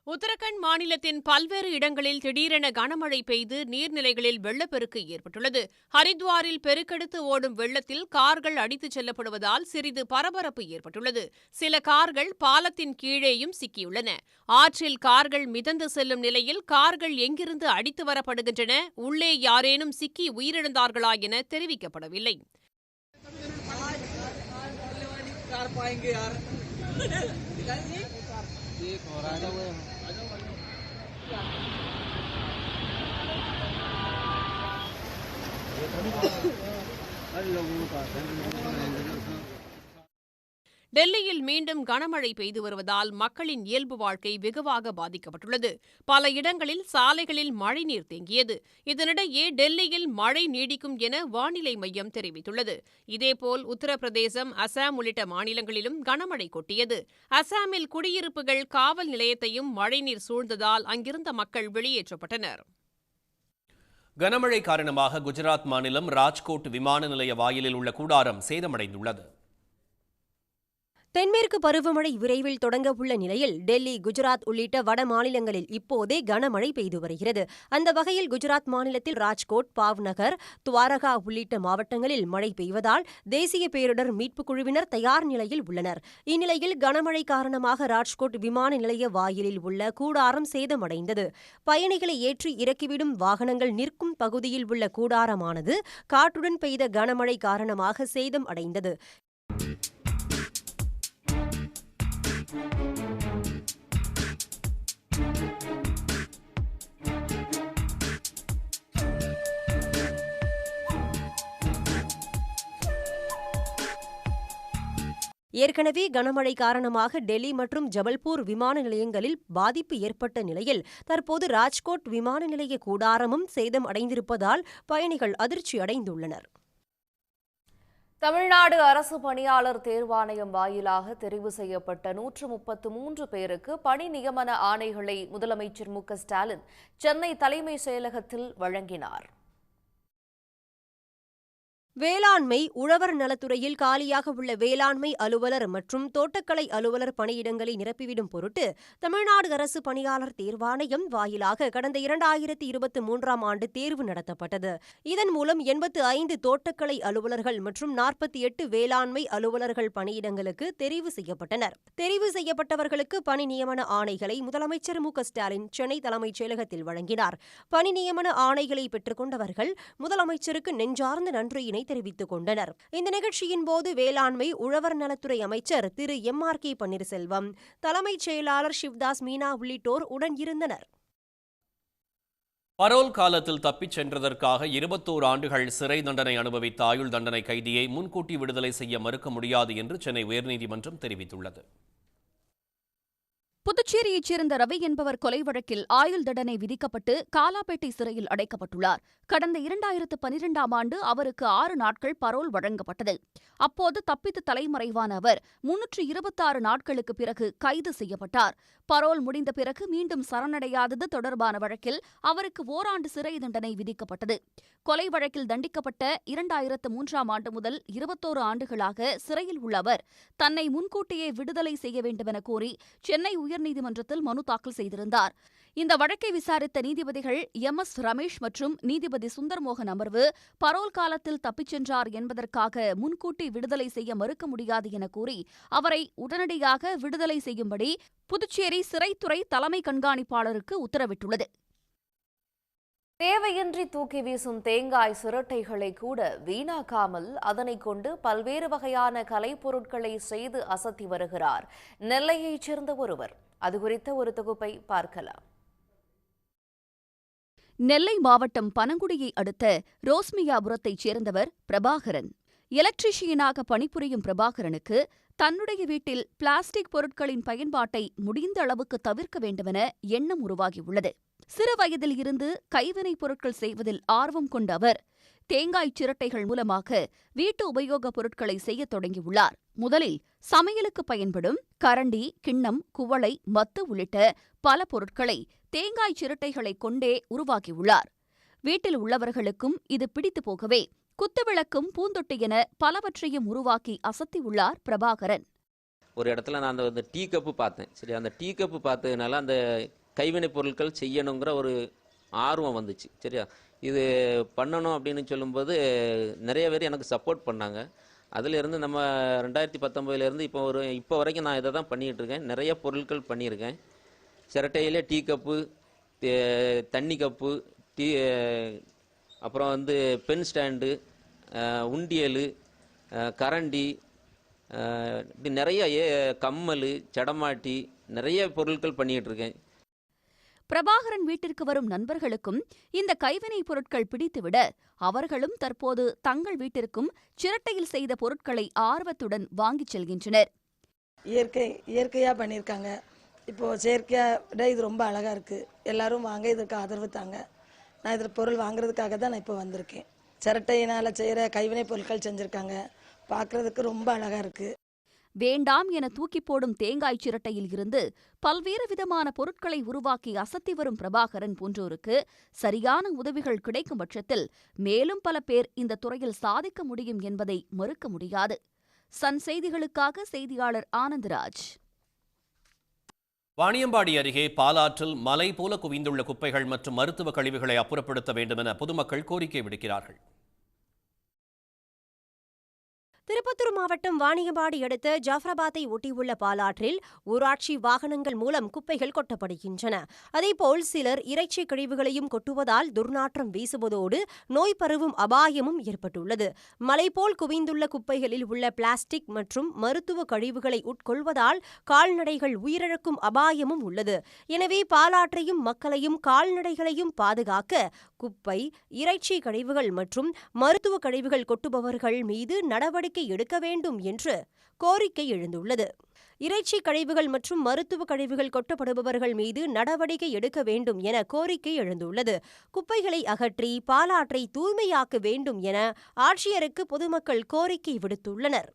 C: உத்தரகண்ட் மாநிலத்தின் பல்வேறு இடங்களில் திடீரென கனமழை பெய்து நீர்நிலைகளில் வெள்ளப்பெருக்கு ஏற்பட்டுள்ளது. ஹரித்வாரில் பெருக்கெடுத்து ஓடும் வெள்ளத்தில் கார்கள் அடித்துச் செல்லப்படுவதால் சிறிது பரபரப்பு ஏற்பட்டுள்ளது. சில கார்கள் பாலத்தின் கீழேயும் சிக்கியுள்ளன. ஆற்றில் கார்கள் மிதந்து செல்லும் நிலையில் கார்கள் எங்கிருந்து அடித்து வரப்படுகின்றன, உள்ளே யாரேனும் சிக்கி உயிரிழந்தார்களா என தெரிவிக்கப்படவில்லை. டெல்லியில் மீண்டும் கனமழை பெய்து வருவதால் மக்களின் இயல்பு வாழ்க்கை வெகுவாக பாதிக்கப்பட்டுள்ளது. பல இடங்களில் சாலைகளில் மழைநீர் தேங்கியது. இதனிடையே டெல்லியில் மழை நீடிக்கும் என வானிலை மையம் தெரிவித்துள்ளது. இதேபோல் உத்தரப்பிரதேசம், அசாம் உள்ளிட்ட மாநிலங்களிலும் கனமழை கொட்டியது. அசாமில் குடியிருப்புகள், காவல் நிலையத்தையும் மழைநீர் சூழ்ந்ததால் அங்கிருந்த மக்கள் வெளியேற்றப்பட்டனர்.
B: கனமழை காரணமாக குஜராத் மாநிலம் ராஜ்கோட் விமான நிலைய வாயிலில் உள்ள கூடாரம் சேதமடைந்துள்ளது.
F: தென்மேற்கு பருவமழை விரைவில் தொடங்க உள்ள நிலையில் டெல்லி, குஜராத் உள்ளிட்ட வட மாநிலங்களில் இப்போதே கனமழை பெய்து வருகிறது. அந்த வகையில் குஜராத் மாநிலத்தில் ராஜ்கோட், பாவ்நகர், துவாரகா உள்ளிட்ட மாவட்டங்களில் மழை பெய்வதால் தேசிய பேரிடர் மீட்புக் குழுவினர் தயார் நிலையில் உள்ளனர். இந்நிலையில் கனமழை காரணமாக ராஜ்கோட் விமான நிலைய வாயிலில் உள்ள கூடாரம் சேதமடைந்தது. பயணிகளை ஏற்றி இறக்கிவிடும் வாகனங்கள் நிற்கும் பகுதியில் உள்ள கூடாரமானது காற்றுடன் பெய்த கனமழை காரணமாக சேதம் அடைந்தது. ஏற்கனவே கனமழை காரணமாக டெல்லி மற்றும் ஜபல்பூர் விமான நிலையங்களில் பாதிப்பு ஏற்பட்ட நிலையில் தற்போது ராஜ்கோட் விமான நிலைய கூடாரமும் சேதம் அடைந்திருப்பதால் பயணிகள் அதிர்ச்சி அடைந்துள்ளனர்.
A: தமிழ்நாடு அரசு பணியாளர் தேர்வாணையம் வாயிலாக தெரிவு செய்யப்பட்ட 133 பேருக்கு பணி நியமன ஆணைகளை முதலமைச்சர் மு.க.ஸ்டாலின் சென்னை தலைமை செயலகத்தில் வழங்கினார்.
F: வேளாண்மை, உழவர் நலத்துறையில் காலியாக உள்ள வேளாண்மை அலுவலர் மற்றும் தோட்டக்கலை அலுவலர் பணியிடங்களை நிரப்பிவிடும் பொருட்டு தமிழ்நாடு அரசு பணியாளர் தேர்வாணையம் வாயிலாக கடந்த 2023ஆம் ஆண்டு தேர்வு நடத்தப்பட்டது. இதன் மூலம் 85 தோட்டக்கலை அலுவலர்கள் மற்றும் 48 வேளாண்மை அலுவலர்கள் பணியிடங்களுக்கு தெரிவு செய்யப்பட்டனர். தெரிவு செய்யப்பட்டவர்களுக்கு பணி நியமன ஆணைகளை முதலமைச்சர் மு.க.ஸ்டாலின் சென்னை தலைமைச் செயலகத்தில் வழங்கினார். பணி நியமன ஆணைகளை பெற்றுக் கொண்டவர்கள் முதலமைச்சருக்கு நெஞ்சார்ந்த நன்றியினை தெரிவித்துக் கொண்டனர். இந்த நிகழ்ச்சியின் போது வேளாண்மை, உழவர் நலத்துறை அமைச்சர் திரு M.R.K. பன்னீர்செல்வம், தலைமைச் செயலாளர் சிவ்தாஸ் மீனா உள்ளிட்டோர் உடன் இருந்தனர்.
B: பரோல் காலத்தில் தப்பிச் சென்றதற்காக 21 ஆண்டுகள் சிறை தண்டனை அனுபவித்த ஆயுள் தண்டனை கைதியை முன்கூட்டி விடுதலை செய்ய மறுக்க முடியாது என்று சென்னை உயர்நீதிமன்றம் தெரிவித்துள்ளது.
K: புதுச்சேரியைச் சேர்ந்த ரவி என்பவர் கொலை வழக்கில் ஆயுள் தண்டனை விதிக்கப்பட்டு காலாப்பேட்டை சிறையில் அடைக்கப்பட்டுள்ளார். கடந்த 2012ஆம் ஆண்டு அவருக்கு 6 நாட்கள் பரோல் வழங்கப்பட்டது. அப்போது தப்பித்து தலைமறைவான அவர் 326 நாட்களுக்கு பிறகு கைது செய்யப்பட்டார். பரோல் முடிந்த பிறகு மீண்டும் சரணடையாதது தொடர்பான வழக்கில் அவருக்கு ஓராண்டு சிறை தண்டனை விதிக்கப்பட்டது. கொலை வழக்கில் தண்டிக்கப்பட்ட 2003ஆம் ஆண்டு முதல் 21 ஆண்டுகளாக சிறையில் உள்ள அவர் தன்னை முன்கூட்டியே விடுதலை செய்ய வேண்டுமென கோரி சென்னை உயர்நீதிமன்றத்தில் மனு தாக்கல் செய்திருந்தார். இந்த வழக்கை விசாரித்த நீதிபதிகள் M.S. ரமேஷ் மற்றும் நீதிபதி சுந்தர்மோகன் அமர்வு பரோல் காலத்தில் தப்பிச் சென்றார் என்பதற்காக முன்கூட்டி விடுதலை செய்ய மறுக்க முடியாது என கூறி அவரை உடனடியாக விடுதலை செய்யும்படி புதுச்சேரி சிறைத்துறை தலைமை கண்காணிப்பாளருக்கு உத்தரவிட்டுள்ளது.
A: தேவையின்றி தூக்கி வீசும் தேங்காய் சிரட்டைகளை கூட வீணாக்காமல் அதனை கொண்டு பல்வேறு வகையான கலைப்பொருட்களை செய்து அசத்தி வருகிறார் நெல்லையைச் சேர்ந்த ஒருவர். அது குறித்த ஒரு தொகுப்பை பார்க்கலாம்.
K: நெல்லை மாவட்டம் பனங்குடியை அடுத்த ரோஸ்மியாபுரத்தைச் சேர்ந்தவர் பிரபாகரன். எலக்ட்ரீஷியனாக பணிபுரியும் பிரபாகரனுக்கு தன்னுடைய வீட்டில் பிளாஸ்டிக் பொருட்களின் பயன்பாட்டை முடிந்த அளவுக்கு தவிர்க்க வேண்டுமென எண்ணம் உருவாகியுள்ளது. சிறு வயதில் இருந்து கைவினைப் பொருட்கள் செய்வதில் ஆர்வம் கொண்ட அவர் தேங்காய் சிரட்டைகள் மூலமாக வீட்டு உபயோகப் பொருட்களை செய்யத் தொடங்கியுள்ளார். முதலில் சமையலுக்கு பயன்படும் கரண்டி, கிண்ணம், குவளை, மத்து உள்ளிட்ட பல பொருட்களை தேங்காய் சிரட்டைகளைக் கொண்டே உருவாக்கியுள்ளார். வீட்டில் உள்ளவர்களுக்கும் இது பிடித்து போகவே குத்துவிளக்கும், பூந்தொட்டி என பலவற்றையும் உருவாக்கி அசத்தியுள்ளார் பிரபாகரன்.
L: ஒரு இடத்துல நான் அந்த டீ கப்பு பார்த்தேன். சரி, அந்த டீ கப்பு பார்த்ததுனால அந்த கைவினைப் பொருட்கள் செய்யணுங்கிற ஒரு ஆர்வம் வந்துச்சு. சரியா, இது பண்ணணும் அப்படின்னு சொல்லும்போது நிறைய பேர் எனக்கு சப்போர்ட் பண்ணாங்க. அதிலிருந்து நம்ம 2019 இப்போ வரைக்கும் நான் இதை தான் பண்ணிகிட்டு இருக்கேன். நிறைய பொருட்கள் பண்ணியிருக்கேன். சிரட்டையிலே டீ கப்பு, தண்ணி கப்பு, அப்புறம் பென் ஸ்டாண்டு, உண்டியல், கரண்டி, இப்படி நிறைய கம்மல், சடமாட்டி, நிறைய பொருட்கள் பண்ணிகிட்டு இருக்கேன்.
K: பிரபாகரன் வீட்டிற்கு வரும் நண்பர்களுக்கும் இந்த கைவினைப் பொருட்கள் பிடித்துவிட அவர்களும் தற்போது தங்கள் வீட்டிற்கும் சிரட்டையில் செய்த பொருட்களை ஆர்வத்துடன் வாங்கிச் செல்கின்றனர்.
M: இயற்கையாக பண்ணியிருக்காங்க. இப்போது செயற்கையாக விட இது ரொம்ப அழகாக இருக்குது. எல்லாரும் வாங்க, இதற்கு ஆதரவு தாங்க. நான் இதில் பொருள் வாங்குறதுக்காக தான் நான் இப்போ வந்திருக்கேன். சிரட்டையினால் செய்கிற கைவினைப் பொருட்கள் செஞ்சுருக்காங்க. பார்க்குறதுக்கு ரொம்ப அழகாக இருக்குது.
K: வேண்டாம் என தூக்கி போடும் தேங்காய் சிரட்டையில் இருந்து பல்வேறு விதமான பொருட்களை உருவாக்கி அசத்தி வரும் பிரபாகரன் போன்றோருக்கு சரியான உதவிகள் கிடைக்கும் பட்சத்தில் மேலும் பல பேர் இந்த துறையில் சாதிக்க முடியும் என்பதை மறுக்க முடியாது. சன் செய்திகளுக்காக செய்தியாளர் ஆனந்தராஜ்.
B: வாணியம்பாடி அருகே பாலாற்றில் மலை போல குவிந்துள்ள குப்பைகள் மற்றும் மருத்துவ கழிவுகளை அப்புறப்படுத்த வேண்டும் என பொதுமக்கள் கோரிக்கை விடுக்கிறார்கள்.
F: திருப்பத்தூர் மாவட்டம் வாணியம்பாடி அடுத்த ஜாஃபராபாத்தை ஒட்டியுள்ள பாலாற்றில் ஊராட்சி வாகனங்கள் மூலம் குப்பைகள் கொட்டப்படுகின்றன. அதேபோல் சிலர் இறைச்சி கழிவுகளையும் கொட்டுவதால் துர்நாற்றம் வீசுவதோடு நோய் பரவும் அபாயமும் ஏற்பட்டுள்ளது. மலைபோல் குவிந்துள்ள குப்பைகளில் உள்ள பிளாஸ்டிக் மற்றும் மருத்துவ கழிவுகளை உட்கொள்வதால் கால்நடைகள் உயிரிழக்கும் அபாயமும் உள்ளது. எனவே பாலாற்றையும் மக்களையும் கால்நடைகளையும் பாதுகாக்க குப்பை, இறைச்சி கழிவுகள் மற்றும் மருத்துவ கழிவுகள் கொட்டுபவர்கள் மீது நடவடிக்கை எடுக்க வேண்டும் என்று கோரிக்கை எழுந்துள்ளது. இறைச்சி கழிவுகள் மற்றும் மருத்துவ கழிவுகள் கொட்டப்படுபவர்கள் மீது நடவடிக்கை எடுக்க வேண்டும் என கோரிக்கை எழுந்துள்ளது. குப்பைகளை அகற்றி பாலாற்றை தூய்மையாக்க வேண்டும் என ஆட்சியருக்கு பொதுமக்கள் கோரிக்கை விடுத்துள்ளனர்.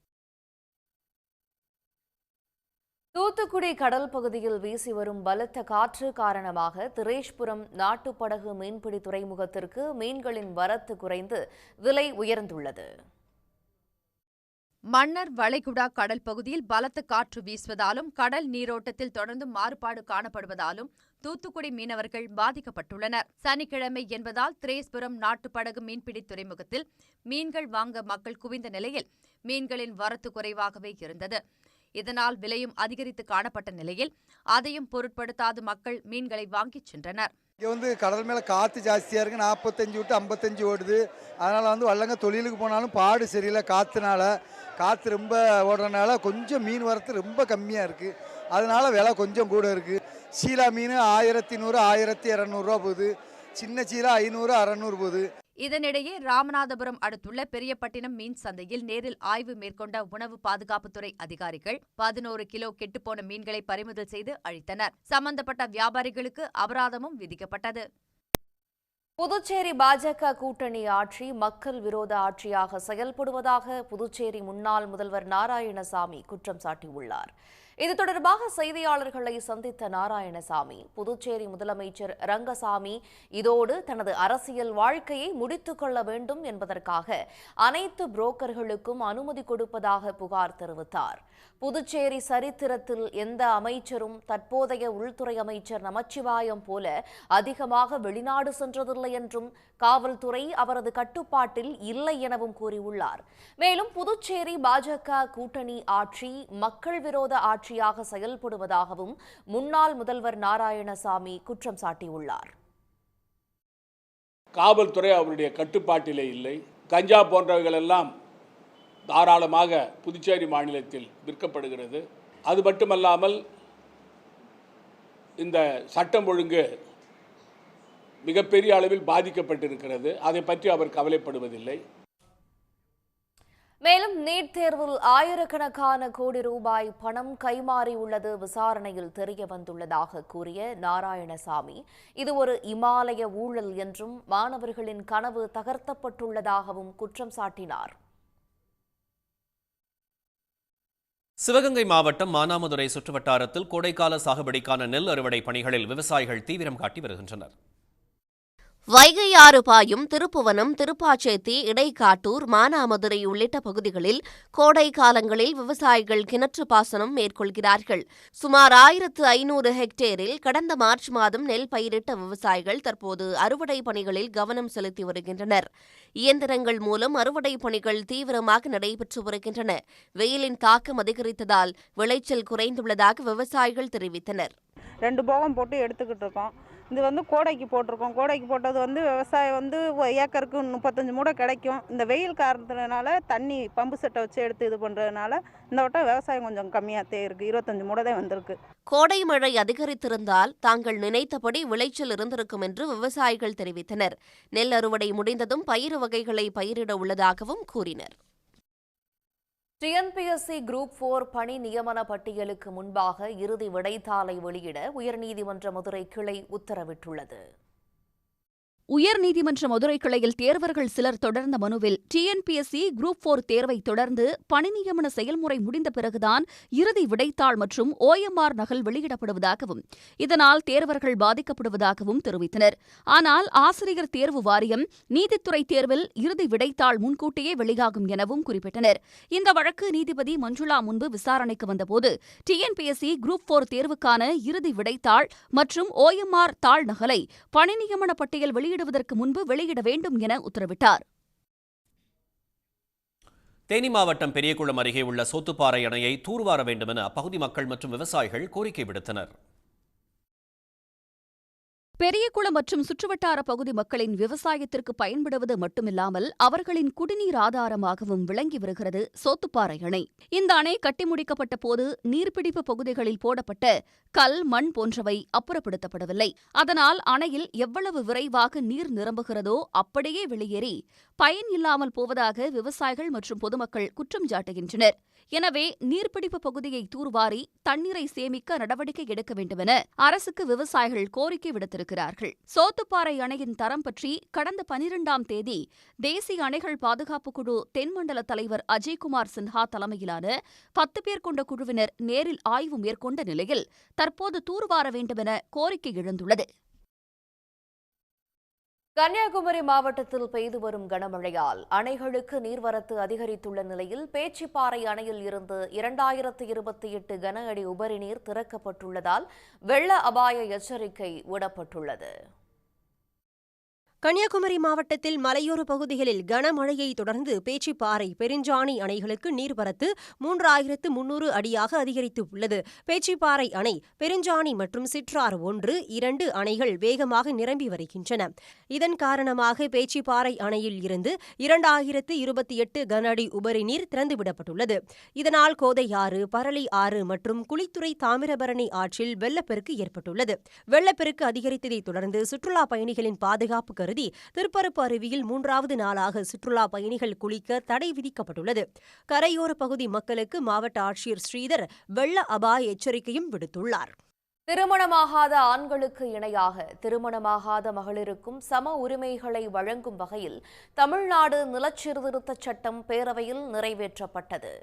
A: தூத்துக்குடி கடல் பகுதியில் வீசி வரும் பலத்த காற்று காரணமாக திரேஷ்புரம் நாட்டுப்படகு மீன்பிடி துறைமுகத்திற்கு மீன்களின் வரத்து குறைந்து விலை உயர்ந்துள்ளது.
N: மன்னர் வளைகுடா கடல் பகுதியில் பலத்த காற்று வீசுவதாலும் கடல் நீரோட்டத்தில் தொடர்ந்து மாறுபாடு காணப்படுவதாலும் தூத்துக்குடி மீனவர்கள் பாதிக்கப்பட்டுள்ளனர். சனிக்கிழமை என்பதால் திரேஸ்புரம் நாட்டுப்படகு மீன்பிடி துறைமுகத்தில் மீன்கள் வாங்க மக்கள் குவிந்த நிலையில் மீன்களின் வரத்து குறைவாகவே இருந்தது. இதனால் விலையும் அதிகரித்து காணப்பட்ட நிலையில் அதையும் பொருட்படுத்தாது மக்கள் மீன்களை வாங்கிச் சென்றனர்.
O: இங்கே கடல் மேலே காற்று ஜாஸ்தியாக இருக்குது. 45 விட்டு 55 ஓடுது. அதனால் வள்ளங்க தொழிலுக்கு போனாலும் பாடு சரியில்லை. காற்று ரொம்ப ஓடுறதுனால கொஞ்சம் மீன் வரத்து ரொம்ப கம்மியாக இருக்குது. அதனால விலை கொஞ்சம் கூட இருக்குது. சீலா மீன் 1100, 1200 போகுது. சின்ன சீலா 500, 600 போகுது.
N: இதனிடையே ராமநாதபுரம் அடுத்துள்ள பெரியப்பட்டினம் மீன் சந்தையில் நேரில் ஆய்வு மேற்கொண்ட உணவு பாதுகாப்புத்துறை அதிகாரிகள் 11 கிலோ கெட்டுப்போன மீன்களை பறிமுதல் செய்து அழித்தனர். சம்பந்தப்பட்ட வியாபாரிகளுக்கு அபராதமும் விதிக்கப்பட்டது.
A: புதுச்சேரி பாஜக கூட்டணி ஆட்சி மக்கள் விரோத ஆட்சியாக செயல்படுவதாக புதுச்சேரி முன்னாள் முதல்வர் நாராயணசாமி குற்றம் சாட்டியுள்ளார். இது தொடர்பாக செய்தியாளர்களை சந்தித்த நாராயணசாமி, புதுச்சேரி முதலமைச்சர் ரங்கசாமி இதோடு தனது அரசியல் வாழ்க்கையை முடித்துக் கொள்ள வேண்டும் என்பதற்காக அனைத்து புரோக்கர்களுக்கும் அனுமதி கொடுப்பதாக புகார் தெரிவித்தார். புதுச்சேரி சரித்திரத்தில் எந்த அமைச்சரும் தற்போதைய உள்துறை அமைச்சர் நமச்சிவாயம் போல அதிகமாக வெளிநாடு சென்றதில்லை என்றும் காவல்துறை அவரது கட்டுப்பாட்டில் இல்லை எனவும் கூறியுள்ளார். மேலும் புதுச்சேரி பாஜக கூட்டணி ஆட்சி மக்கள் விரோத ஆட்சியாக செயல்படுவதாகவும் முன்னாள் முதல்வர் நாராயணசாமி குற்றம் சாட்டியுள்ளார்.
P: காவல்துறை அவருடைய கட்டுப்பாட்டிலே இல்லை. கஞ்சா போன்றவைகள் எல்லாம் தாராளமாக புதுச்சேரி மாநிலத்தில் விற்கப்படுகிறது. அது மட்டுமல்லாமல் இந்த சட்டம் ஒழுங்கு மிகப்பெரிய அளவில் பாதிக்கப்பட்டிருக்கிறது. அதை பற்றி அவர் கவலைப்படுவதில்லை.
A: மேலும் நீட் தேர்வில் ஆயிரக்கணக்கான கோடி ரூபாய் பணம் கைமாறியுள்ளது விசாரணையில் தெரிய வந்துள்ளதாக கூறிய நாராயணசாமி, இது ஒரு இமாலய ஊழல் என்றும் மாணவர்களின் கனவு தகர்த்தப்பட்டுள்ளதாகவும் குற்றம் சாட்டினார்.
B: சிவகங்கை மாவட்டம் மானாமதுரை சுற்றுவட்டாரத்தில் கோடைக்கால சாகுபடிக்கான நெல் அறுவடை பணிகளில் விவசாயிகள் தீவிரம் காட்டி வருகின்றனர்.
E: வைகை ஆறு பாயும் திருப்புவனம், திருப்பாச்சேத்தி, இடைக்காட்டூர், மானாமதுரை உள்ளிட்ட பகுதிகளில் கோடை காலங்களில் விவசாயிகள் கிணற்று பாசனம் மேற்கொள்கிறார்கள். சுமார் 1500 ஹெக்டேரில் கடந்த மார்ச் மாதம் நெல் பயிரிட்ட விவசாயிகள் தற்போது அறுவடை பணிகளில் கவனம் செலுத்தி வருகின்றனர். இயந்திரங்கள் மூலம் அறுவடை பணிகள் தீவிரமாக நடைபெற்று வருகின்றன. வெயிலின் தாக்கம் அதிகரித்ததால் விளைச்சல் குறைந்துள்ளதாக விவசாயிகள் தெரிவித்தனர்.
Q: 2 போகம் போட்டு எடுத்துக்கிட்டு இருக்கோம். இது கோடைக்கு போட்டிருக்கோம். கோடைக்கு போட்டது விவசாயம் ஏக்கருக்கு 35 மூடை கிடைக்கும். இந்த வெயில் காரணத்தினால தண்ணி பம்பு செட்டை வச்சு எடுத்து இது பண்ணுறதுனால இந்த வட்டம் விவசாயம் கொஞ்சம் கம்மியாகத்தே இருக்குது. 25 மூடை தான் வந்திருக்கு.
E: கோடை மழை அதிகரித்திருந்தால் தாங்கள் நினைத்தபடி விளைச்சல் இருந்திருக்கும் என்று விவசாயிகள் தெரிவித்தனர். நெல் அறுவடை முடிந்ததும் பயிறு வகைகளை பயிரிட உள்ளதாகவும் கூறினர்.
A: டிஎன்பிஎஸ்சி குரூப் 4 பணி நியமன பட்டியலுக்கு முன்பாக இறுதி விடைத்தாளை வெளியிட உயர்நீதிமன்ற மதுரை கிளை உத்தரவிட்டுள்ளது.
K: உயர்நீதிமன்ற மதுரை கிளையில் தேர்வர்கள் சிலர் தொடர்ந்த மனுவில் டிஎன்பிஎஸ்சி குரூப் 4 தேர்வை தொடர்ந்து பணி நியமன செயல்முறை முடிந்த பிறகுதான் இறுதி விடைத்தாள் மற்றும் OMR நகல் வெளியிடப்படுவதாகவும் இதனால் தேர்வர்கள் பாதிக்கப்படுவதாகவும் தெரிவித்தனர். ஆனால் ஆசிரியர் தேர்வு வாரியம் நீதித்துறை தேர்வில் இறுதி விடைத்தாள் முன்கூட்டியே வெளியாகும் எனவும் குறிப்பிட்டனர். இந்த வழக்கு நீதிபதி மஞ்சுளா முன்பு விசாரணைக்கு வந்தபோது டிஎன்பிஎஸ்சி குரூப் 4 தேர்வுக்கான இறுதி விடைத்தாள் மற்றும் OMR தாள் நகலை பணி நியமன பட்டியல் வெளியிடுவதற்கு முன்பு வெளியிட வேண்டும் என உத்தரவிட்டார்.
B: தேனி மாவட்டம் பெரியகுளம் அருகே உள்ள சோத்துப்பாறை அணையை தூர்வார வேண்டும் என அப்பகுதி மக்கள் மற்றும் விவசாயிகள் கோரிக்கை விடுத்தனர்.
K: பெரியகுளம் மற்றும் சுற்றுவட்டார பகுதி மக்களின் விவசாயத்திற்கு பயன்படுவது மட்டுமில்லாமல் அவர்களின் குடிநீர் ஆதாரமாகவும் விளங்கி வருகிறது சோத்துப்பாறை அணை. இந்த அணை கட்டி முடிக்கப்பட்ட போது நீர்பிடிப்பு பகுதிகளில் போடப்பட்ட கல், மண் போன்றவை அப்புறப்படுத்தப்படவில்லை. அதனால் அணையில் எவ்வளவு விரைவாக நீர் நிரம்புகிறதோ அப்படியே வெளியேறி பயன் இல்லாமல் போவதாக விவசாயிகள் மற்றும் பொதுமக்கள் குற்றம் சாட்டுகின்றனர். எனவே நீர்பிடிப்பு பகுதியை தூர்வாரி தண்ணீரை சேமிக்க நடவடிக்கை எடுக்க வேண்டுமென அரசுக்கு விவசாயிகள் கோரிக்கை விடுத்திருக்கிறார்கள். சோத்துப்பாறை அணையின் தரம் பற்றி கடந்த 12ஆம் தேதி தேசிய அணைகள் பாதுகாப்பு குழு தென்மண்டல தலைவர் அஜய்குமார் சின்ஹா தலைமையிலான 10 பேர் கொண்ட குழுவினர் நேரில் ஆய்வு மேற்கொண்ட நிலையில் தற்போது தூர்வார வேண்டுமென கோரிக்கை எழுந்துள்ளது.
A: கன்னியாகுமரி மாவட்டத்தில் பெய்து வரும் கனமழையால் அணைகளுக்கு நீர்வரத்து அதிகரித்துள்ள நிலையில் பேச்சிப்பாறை அணையில் இருந்து 2028 கன அடி உபரி நீர் திறக்கப்பட்டுள்ளதால் வெள்ள அபாய எச்சரிக்கை விடப்பட்டுள்ளது.
F: கன்னியாகுமரி மாவட்டத்தில் மலையோர பகுதிகளில் கனமழையை தொடர்ந்து பேச்சிப்பாறை, பெருஞ்சாணி அணைகளுக்கு நீர்வரத்து 3300 அடியாக அதிகரித்து உள்ளது. பேச்சிப்பாறை அணை, பெருஞ்சாணி மற்றும் சிற்றாறு 1, 2 அணைகள் வேகமாக நிரம்பி வருகின்றன. இதன் காரணமாக பேச்சிப்பாறை அணையில் இருந்து 2028 கன அடி உபரி நீர் திறந்துவிடப்பட்டுள்ளது. இதனால் கோதை ஆறு, பரளி ஆறு மற்றும் குளித்துறை தாமிரபரணி ஆற்றில் வெள்ளப்பெருக்கு ஏற்பட்டுள்ளது. வெள்ளப்பெருக்கு அதிகரித்ததை தொடர்ந்து சுற்றுலா பயணிகளின் பாதுகாப்பு கருதி திருப்பரப்பு அருவியில் 3வது நாளாக சுற்றுலா பயணிகள் குளிக்க தடை விதிக்கப்பட்டுள்ளது. கரையோர பகுதி மக்களுக்கு மாவட்ட ஆட்சியர் ஸ்ரீதர் வெள்ள அபாய எச்சரிக்கையும் விடுத்துள்ளார்.
A: திருமணமாகாத ஆண்களுக்கு இணையாக திருமணமாகாத மகளிருக்கும் சம உரிமைகளை வழங்கும் வகையில் தமிழ்நாடு நிலச்சீர்திருத்தச் சட்டம் பேரவையில் நிறைவேற்றப்பட்டது.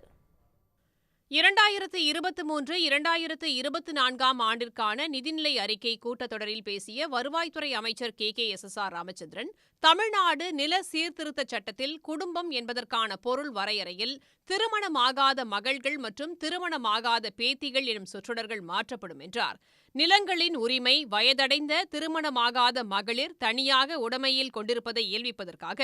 C: 2023-2024 ஆண்டிற்கான நிதிநிலை அறிக்கை கூட்டத்தொடரில் பேசிய வருவாய்த்துறை அமைச்சர் KKSSR ராமச்சந்திரன், தமிழ்நாடு நில சீர்திருத்தச் சட்டத்தில் குடும்பம் என்பதற்கான பொருள் வரையறையில் திருமணமாகாத மகள்கள் மற்றும் திருமணமாகாத பேத்திகள் எனும் சொற்றொடர்கள் மாற்றப்படும் என்றார். நிலங்களின் உரிமை வயதடைந்த திருமணமாகாத மகளிர் தனியாக உடைமையில் கொண்டிருப்பதை இயல்பிப்பதற்காக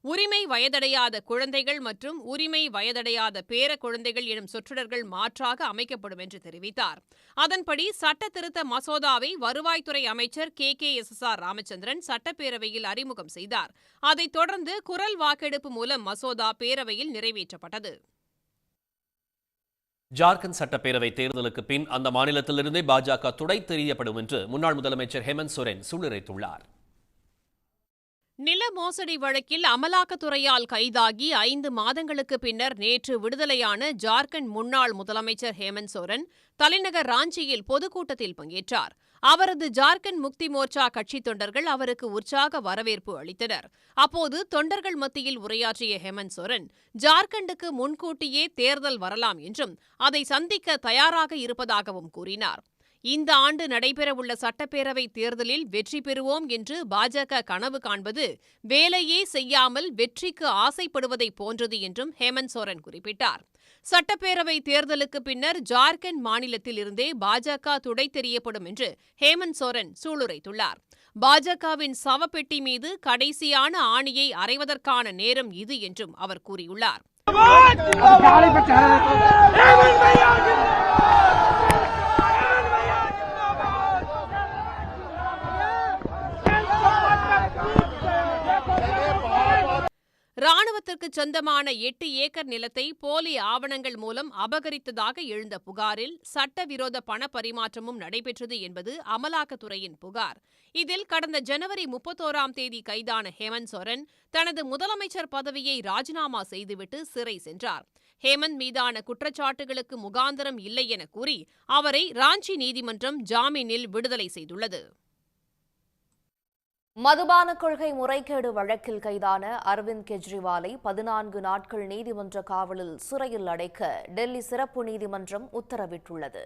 C: உரிமை வயதடையாத குழந்தைகள் மற்றும் உரிமை வயதடையாத பேர குழந்தைகள் எனும் சொற்றொடர்கள் மாற்றாக அமைக்கப்படும் என்று தெரிவித்தார். அதன்படி சட்ட திருத்த மசோதாவை வருவாய்த்துறை அமைச்சர் KKSSR ராமச்சந்திரன் சட்டப்பேரவையில் அறிமுகம் செய்தார். அதைத் தொடர்ந்து குரல் வாக்கெடுப்பு மூலம் மசோதா பேரவையில் நிறைவேற்றப்பட்டது.
B: ஜார்க்கண்ட் சட்டப்பேரவை தேர்தலுக்கு பின் அந்த மாநிலத்திலிருந்தே பாஜக துடை தெரியப்படும் என்று முன்னாள் முதலமைச்சர் ஹேமந்த் சோரன் சூளுரைத்துள்ளார்.
C: நில மோசடி வழக்கில் அமலாக்கத்துறையால் கைதாகி 5 மாதங்களுக்கு பின்னர் நேற்று விடுதலையான ஜார்க்கண்ட் முன்னாள் முதலமைச்சர் ஹேமந்த் சோரன் தலைநகர் ராஞ்சியில் பொதுக்கூட்டத்தில் பங்கேற்றார். அவரது ஜார்க்கண்ட் முக்தி மோர்ச்சா கட்சித் தொண்டர்கள் அவருக்கு உற்சாக வரவேற்பு அளித்தனர். அப்போது தொண்டர்கள் மத்தியில் உரையாற்றிய ஹேமந்த் சோரன், ஜார்க்கண்டுக்கு முன்கூட்டியே தேர்தல் வரலாம் என்றும் அதை சந்திக்க தயாராக இருப்பதாகவும் கூறினார். இந்த ஆண்டு நடைபெறவுள்ள சட்டப்பேரவை தேர்தலில் வெற்றி பெறுவோம் என்று பாஜக கனவு காண்பது வேலையே செய்யாமல் வெற்றிக்கு ஆசைப்படுவதை போன்றது என்றும் ஹேமந்த் சோரன் குறிப்பிட்டார். சட்டப்பேரவை தேர்தலுக்கு பின்னர் ஜார்க்கண்ட் மாநிலத்தில் இருந்தே பாஜக துடை தெரியப்படும் என்று ஹேமந்த் சோரன் சூளுரைத்துள்ளார். பாஜகவின் சவப்பெட்டி மீது கடைசியான ஆணியை அறைவதற்கான நேரம் இது என்றும் அவர் கூறியுள்ளார். ராணுவத்திற்கு சொந்தமான 8 ஏக்கர் நிலத்தை போலி ஆவணங்கள் மூலம் அபகரித்ததாக எழுந்த புகாரில் சட்டவிரோத பண பரிமாற்றமும் நடைபெற்றது என்பது அமலாக்கத்துறையின் புகார். இதில் கடந்த ஜனவரி 31ஆம் தேதி கைதான ஹேமந்த் சோரன் தனது முதலமைச்சர் பதவியை ராஜினாமா செய்துவிட்டு சிறை சென்றார். ஹேமந்த் மீதான குற்றச்சாட்டுகளுக்கு முகாந்திரம் இல்லை என கூறி அவரை ராஞ்சி நீதிமன்றம் ஜாமீனில் விடுதலை செய்துள்ளது.
A: மதுபான கொள்கை முறைகேடு வழக்கில் கைதான அரவிந்த் கெஜ்ரிவாலை 14 நாட்கள் நீதிமன்ற காவலில் சிறையில் அடைக்க டெல்லி சிறப்பு நீதிமன்றம் உத்தரவிட்டுள்ளது.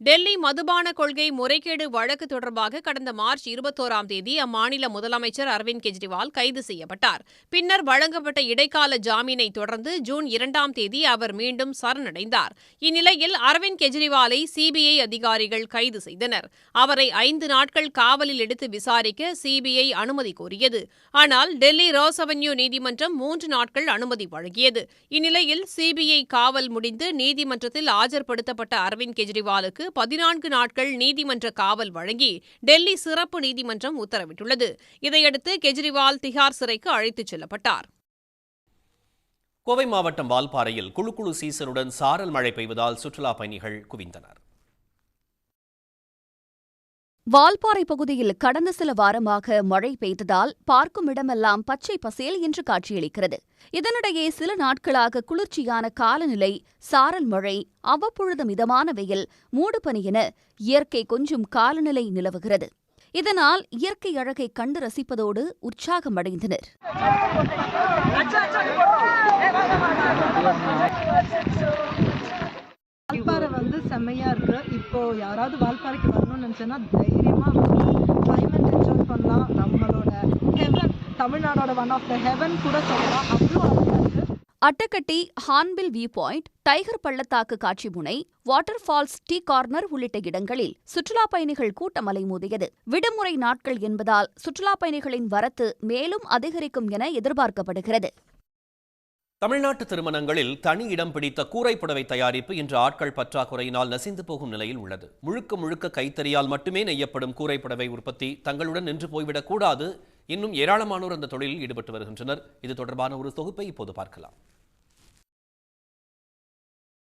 C: டெல்லி மதுபான கொள்கை முறைகேடு வழக்கு தொடர்பாக கடந்த மார்ச் 21ஆம் தேதி அம்மாநில முதலமைச்சர் அரவிந்த் கெஜ்ரிவால் கைது செய்யப்பட்டார். பின்னர் வழங்கப்பட்ட இடைக்கால ஜாமீனை தொடர்ந்து ஜூன் 2ஆம் தேதி அவர் மீண்டும் சரணடைந்தார். இந்நிலையில் அரவிந்த் கெஜ்ரிவாலை சிபிஐ அதிகாரிகள் கைது செய்தனர். அவரை 5 நாட்கள் காவலில் எடுத்து விசாரிக்க சிபிஐ அனுமதி கோரியது. ஆனால் டெல்லி ரோஸ் அவென்யூ நீதிமன்றம் 3 நாட்கள் அனுமதி வழங்கியது. இந்நிலையில் சிபிஐ காவல் முடிந்து நீதிமன்றத்தில் ஆஜர்படுத்தப்பட்ட அரவிந்த் கெஜ்ரிவாலுக்கு 14 நாட்கள் நீதிமன்ற காவல் வழங்கி டெல்லி சிறப்பு நீதிமன்றம் உத்தரவிட்டுள்ளது. இதையடுத்து கெஜ்ரிவால் திஹார் சிறைக்கு அழைத்துச் செல்லப்பட்டார்.
B: கோவை மாவட்டம் வால்பாறையில் குளு சீசனுடன் சாரல் மழை பெய்வதால் சுற்றுலா பயணிகள் குவிந்தனர்.
K: வால்பாறை பகுதியில் கடந்த சில வாரமாக மழை பெய்ததால் பார்க்கும் இடமெல்லாம் பச்சை பசேல் என்று காட்சியளிக்கிறது. இதனிடையே சில நாட்களாக குளிர்ச்சியான காலநிலை, சாரல் மழை, அவ்வப்பொழுது மிதமான வெயில், மூடுபனி என இயற்கை கொஞ்சும் காலநிலை நிலவுகிறது. இதனால் இயற்கை அழகை கண்டு ரசிப்பதோடு உற்சாகமடைந்தனர்.
R: வால்பாறை செம்மையா இருக்கு. இப்போ யாராவது வால்பாறைக்கு வரணும்னு நினைச்சேன்னா தைரியமா கிளைமேட் என்ஜாய் பண்ணலாம். நம்மளோட ஹெவன், தமிழ்நாடோட ஒன் ஆஃப் த ஹெவன் கூட சொல்லலாம். அவ்வளோ அழகா இருக்கு.
K: Attakatti, hornbill view point, tiger பள்ளத்தாக்கு காட்சி முனை, வாட்டர் ஃபால்ஸ், டீ கார்னர் உள்ளிட்ட இடங்களில் சுற்றுலா பயணிகள் கூட்டம் அலைமோதியது. விடுமுறை நாட்கள் என்பதால் சுற்றுலா பயணிகளின் வரத்து மேலும் அதிகரிக்கும் என எதிர்பார்க்கப்படுகிறது.
B: தமிழ்நாட்டு திருமணங்களில் தனி இடம் பிடித்த கூரை புடவை தயாரிப்பு இன்று ஆட்கள் பற்றாக்குறையினால் நசிந்து போகும் நிலையில் உள்ளது. முழுக்க கைத்தறியால் மட்டுமே நெய்யப்படும் கூரை புடவை உற்பத்தி தங்களுடன் நின்று போய்விடக் கூடாது. இன்னும் ஏராளமானோர் அந்த தொழிலில் ஈடுபட்டு வருகின்றனர். இது தொடர்பான ஒரு தொகுப்பை இப்போது பார்க்கலாம்.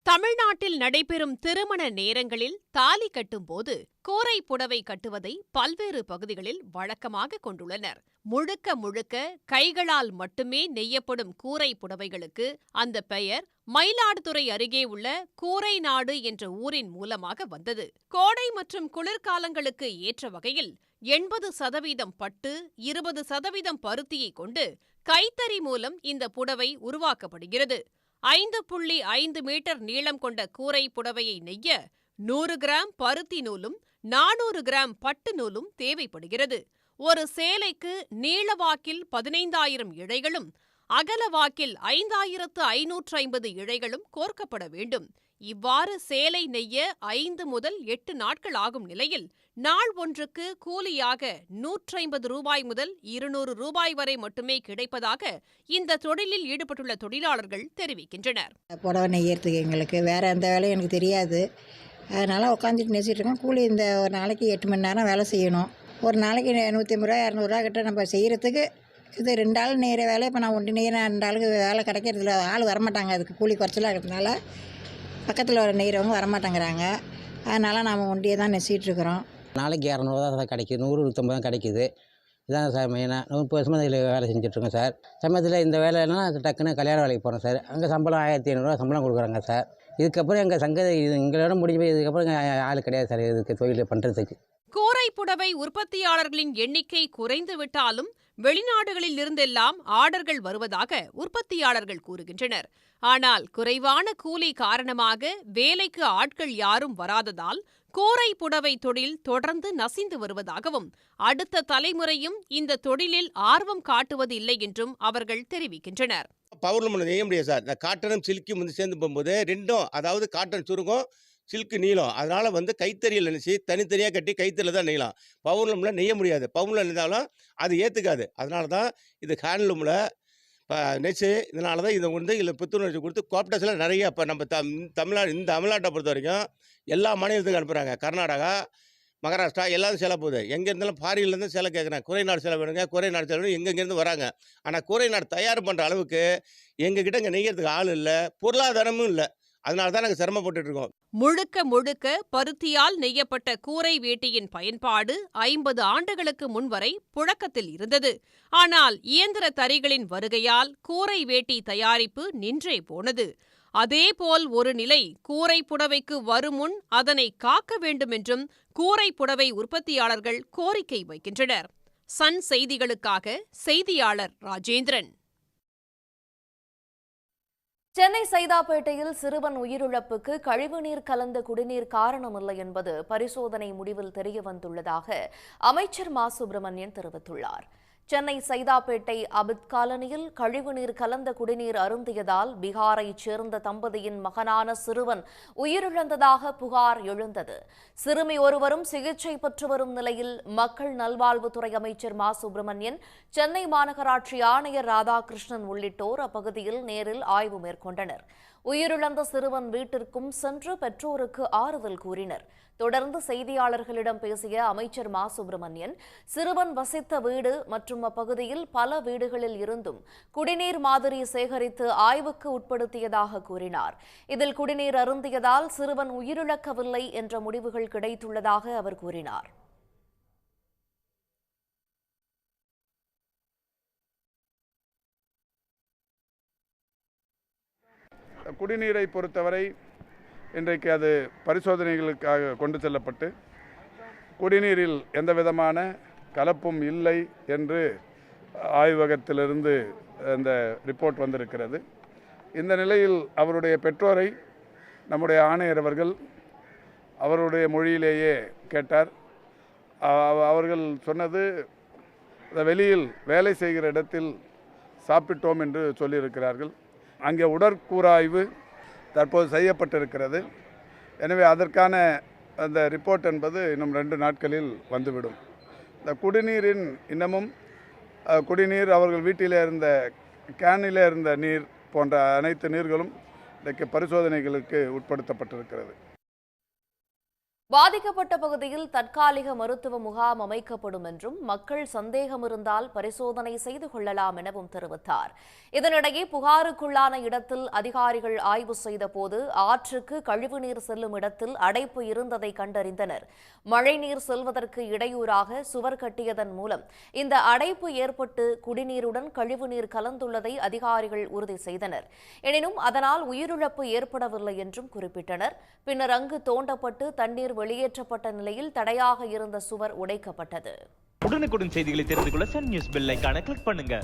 C: தமிழ்நாட்டில் நடைபெறும் திருமண நேரங்களில் தாலி கட்டும்போது கூரை புடவை கட்டுவதை பல்வேறு பகுதிகளில் வழக்கமாக கொண்டுள்ளனர். முழுக்க கைகளால் மட்டுமே நெய்யப்படும் கூரை புடவைகளுக்கு அந்த பெயர் மயிலாடுதுறை அருகே உள்ள கூரை நாடு என்ற ஊரின் மூலமாக வந்தது. கோடை மற்றும் குளிர்காலங்களுக்கு ஏற்ற வகையில் 80% பட்டு, 20% பருத்தியை கொண்டு கைத்தறி மூலம் இந்த புடவை உருவாக்கப்படுகிறது. 5.5 மீட்டர் நீளம் கொண்ட கூரை புடவையை நெய்ய 100 கிராம் பருத்தி நூலும் 400 கிராம் பட்டு நூலும் தேவைப்படுகிறது. ஒரு சேலைக்கு நீளவாக்கில் 15,000 இழைகளும் அகலவாக்கில் 5,550 இழைகளும் கோர்க்கப்பட வேண்டும். இவ்வாறு சேலை நெய்ய 5 முதல் 8 நாட்கள் ஆகும் நிலையில் நாள் ஒன்றுக்கு கூலியாக 150 ரூபாய் முதல் 200 ரூபாய் வரை மட்டுமே கிடைப்பதாக இந்த தொழிலில் ஈடுபட்டுள்ள தொழிலாளர்கள் தெரிவிக்கின்றனர்.
S: புடவை நெய்யறதுக்கு எங்களுக்கு வேற எந்த வேலையும் எனக்கு தெரியாது. அதனால் உட்காந்துட்டு நெசிட்டு இருக்கோம். கூலி இந்த ஒரு நாளைக்கு 8 மணி நேரம் வேலை செய்யணும். ஒரு நாளைக்கு 150 ரூபா 200 ரூபா கிட்ட நம்ம செய்கிறதுக்கு இது 2 ஆள் நெய்கிற வேலை. இப்போ நான் ஒன்று நெய்கிறேன், 2 ஆளுக்கு வேலை கிடைக்கிறதுல ஆள் வரமாட்டாங்க. அதுக்கு கூலி குறைச்சலாக இருக்கிறதுனால பக்கத்தில் நெய்கிறவங்க வரமாட்டேங்கிறாங்க. அதனால் நாம் ஒண்டியே தான் நெசிட்டு இருக்கிறோம்.
T: நாளைக்கு 200 தான் சார் கிடைக்குது, 100 150 தான் கிடைக்குது. இதான் சார் மெயினாக 30 வருஷமாக இதில் வேலை செஞ்சுட்ருக்கோம் சார். சமயத்தில் இந்த வேலைன்னா டக்குன்னு கல்யாண வேலைக்கு போகிறோம் சார். அங்கே சம்பளம் 1500 சம்பளம் கொடுக்குறாங்க சார். இதுக்கப்புறம் எங்கள் சங்கத்தை எங்களோட முடிஞ்சு போய் இதுக்கப்புறம் ஆள் கிடையாது சார் இதுக்கு தொழில் பண்ணுறதுக்கு.
C: கூரை புடவை உற்பத்தியாளர்களின் எண்ணிக்கை குறைந்து விட்டாலும் வெளிநாடுகளில் இருந்தெல்லாம் ஆர்டர்கள் வருவதாக உற்பத்தியாளர்கள் கூறுகின்றனர். ஆனால் குறைவான கூலி காரணமாக வேலைக்கு ஆட்கள் யாரும் வராததால் கூரை புடவை தொழில் தொடர்ந்து நசிந்து வருவதாகவும் அடுத்த தலைமுறையும் இந்த தொழிலில் ஆர்வம் காட்டுவது இல்லை என்றும் அவர்கள் தெரிவிக்கின்றனர்.
U: பவர்லூம் நெய்ய முடியாது சார். இந்த காட்டனும் சில்க்கும் வந்து சேர்ந்து போகும்போது ரெண்டும், அதாவது காட்டன் சுருங்கும், சில்க்கு நீளம். அதனால் கைத்தறியில் நினச்சி தனித்தனியாக கட்டி கைத்தறியில் தான் நெய்யலாம். பவர்லூமில் நெய்ய முடியாது. பவர்லூமில் நெய்தாலும் அது ஏற்றுக்காது. அதனால தான் இது ஹேண்ட்லூமில் நெச்சு. இதனால தான் இதை இதில் புத்துணர்ச்சி கொடுத்து கோஆப்டேஷனில் நிறைய இப்போ நம்ம தமிழ்நாட்டை பொறுத்த வரைக்கும் எல்லா மாநிலத்துக்கும் அனுப்புகிறாங்க. கர்நாடகா, மகாராஷ்டிரா எல்லாரும் சேலை போகுது. எங்கே இருந்தாலும் ஃபாரின்லேருந்து சேலை கேட்குறாங்க. கூரை நாடு சேலை வேணுங்க, கூரை நாடு சேலை வேணும், எங்கெங்கேருந்து வராங்க. ஆனால் கூரை நாடு தயார் பண்ணுற அளவுக்கு எங்ககிட்ட இங்கே நெய்யறதுக்கு ஆள் இல்லை, பொருளாதாரமும் இல்லை. அதனால தான் நாங்கள் சிரமப்பட்டு இருக்கோம்.
C: முழுக்க முழுக்க பருத்தியால் நெய்யப்பட்ட கூரை வேட்டியின் பயன்பாடு 50 ஆண்டுகளுக்கு முன்வரை புழக்கத்தில் இருந்தது. ஆனால் இயந்திர தறிகளின் வருகையால் கூரை வேட்டி தயாரிப்பு நின்றே போனது. அதேபோல் ஒரு நிலை கூரை புடவைக்கு வரும் முன் அதனை காக்க வேண்டும் என்றும் கூரை புடவை உற்பத்தியாளர்கள் கோரிக்கை வைக்கின்றனர். சன் செய்திகளுக்காக செய்தியாளர் ராஜேந்திரன்.
A: சென்னை சைதாப்பேட்டையில் சிறுவன் உயிரிழப்புக்கு கழிவுநீர் கலந்த குடிநீர் காரணமில்லை என்பது பரிசோதனை முடிவில் தெரியவந்துள்ளதாக அமைச்சர் மா சுப்பிரமணியன் தெரிவித்துள்ளார். சென்னை சைதாப்பேட்டை அபித் காலனியில் கழிவுநீர் கலந்த குடிநீர் அருந்தியதால் பீகாரைச் சேர்ந்த தம்பதியின் மகனான சிறுவன் உயிரிழந்ததாக புகார் எழுந்தது. சிறுமி ஒருவரும் சிகிச்சை பெற்று வரும் நிலையில் மக்கள் நல்வாழ்வுத்துறை அமைச்சர் மா சுப்பிரமணியன், சென்னை மாநகராட்சி ஆணையர் ராதாகிருஷ்ணன் உள்ளிட்டோர் அப்பகுதியில் நேரில் ஆய்வு மேற்கொண்டனர். உயிரிழந்த சிறுவன் வீட்டிற்கும் சென்று பெற்றோருக்கு ஆறுதல் கூறினர். தொடர்ந்து செய்தியாளர்களிடம் பேசிய அமைச்சர் மா சுப்பிரமணியன், சிறுவன் வசித்த வீடு மற்றும் அப்பகுதியில் பல வீடுகளில் இருந்தும் குடிநீர் மாதிரி சேகரித்து ஆய்வுக்கு உட்படுத்தியதாக கூறினார். இதில் குடிநீர் அருந்தியதால் சிறுவன் உயிரிழக்கவில்லை என்ற முடிவுகள் கிடைத்துள்ளதாக அவர் கூறினார்.
V: குடிநீரை பொறுத்தவரை இன்றைக்கு அது பரிசோதனைகளுக்காக கொண்டு செல்லப்பட்டு குடிநீரில் எந்த விதமான கலப்பும் இல்லை என்று ஆய்வகத்திலிருந்து அந்த ரிப்போர்ட் வந்திருக்கிறது. இந்த நிலையில் அவருடைய பெற்றோரை நம்முடைய ஆணையர் அவர்கள் அவருடைய மொழியிலேயே கேட்டார். அவர்கள் சொன்னது, வெளியில் வேலை செய்கிற இடத்தில் சாப்பிட்டோம் என்று சொல்லியிருக்கிறார்கள். அங்கே உடற்கூறாய்வு தற்போது செய்யப்பட்டிருக்கிறது. எனவே அதற்கான அந்த ரிப்போர்ட் என்பது இன்னும் 2 நாட்களில் வந்துவிடும். இந்த குடிநீரின் இன்னமும் குடிநீர், அவர்கள் வீட்டிலே இருந்த கேனிலே இருந்த நீர் போன்ற அனைத்து நீர்களும் இன்றைக்கு பரிசோதனைகளுக்கு உட்படுத்தப்பட்டிருக்கிறது.
A: பாதிக்கப்பட்ட பகுதியில் தற்காலிக மருத்துவ முகாம் அமைக்கப்படும் என்றும் மக்கள் சந்தேகம் இருந்தால் பரிசோதனை செய்து கொள்ளலாம் எனவும் தெரிவித்தார். இதனிடையே புகாருக்குள்ளான இடத்தில் அதிகாரிகள் ஆய்வு செய்தபோது ஆற்றுக்கு கழிவுநீர் செல்லும் இடத்தில் அடைப்பு இருந்ததை கண்டறிந்தனர். மழைநீர் செல்வதற்கு இடையூறாக சுவர் கட்டியதன் மூலம் இந்த அடைப்பு ஏற்பட்டு குடிநீருடன் கழிவுநீர் கலந்துள்ளதை அதிகாரிகள் உறுதி செய்தனர். எனினும் அதனால் உயிரிழப்பு ஏற்படவில்லை என்றும் குறிப்பிட்டனர். பின்னர் அங்கு தோண்டப்பட்டு தண்ணீர் வெளியேற்றப்பட்ட நிலையில் தடையாக இருந்த சுவர் உடைக்கப்பட்டது.
W: உடனுக்குடன் செய்திகளை தெரிந்து கொள்ள சன் நியூஸ் பெல் ஐகானை கிளிக் பண்ணுங்க.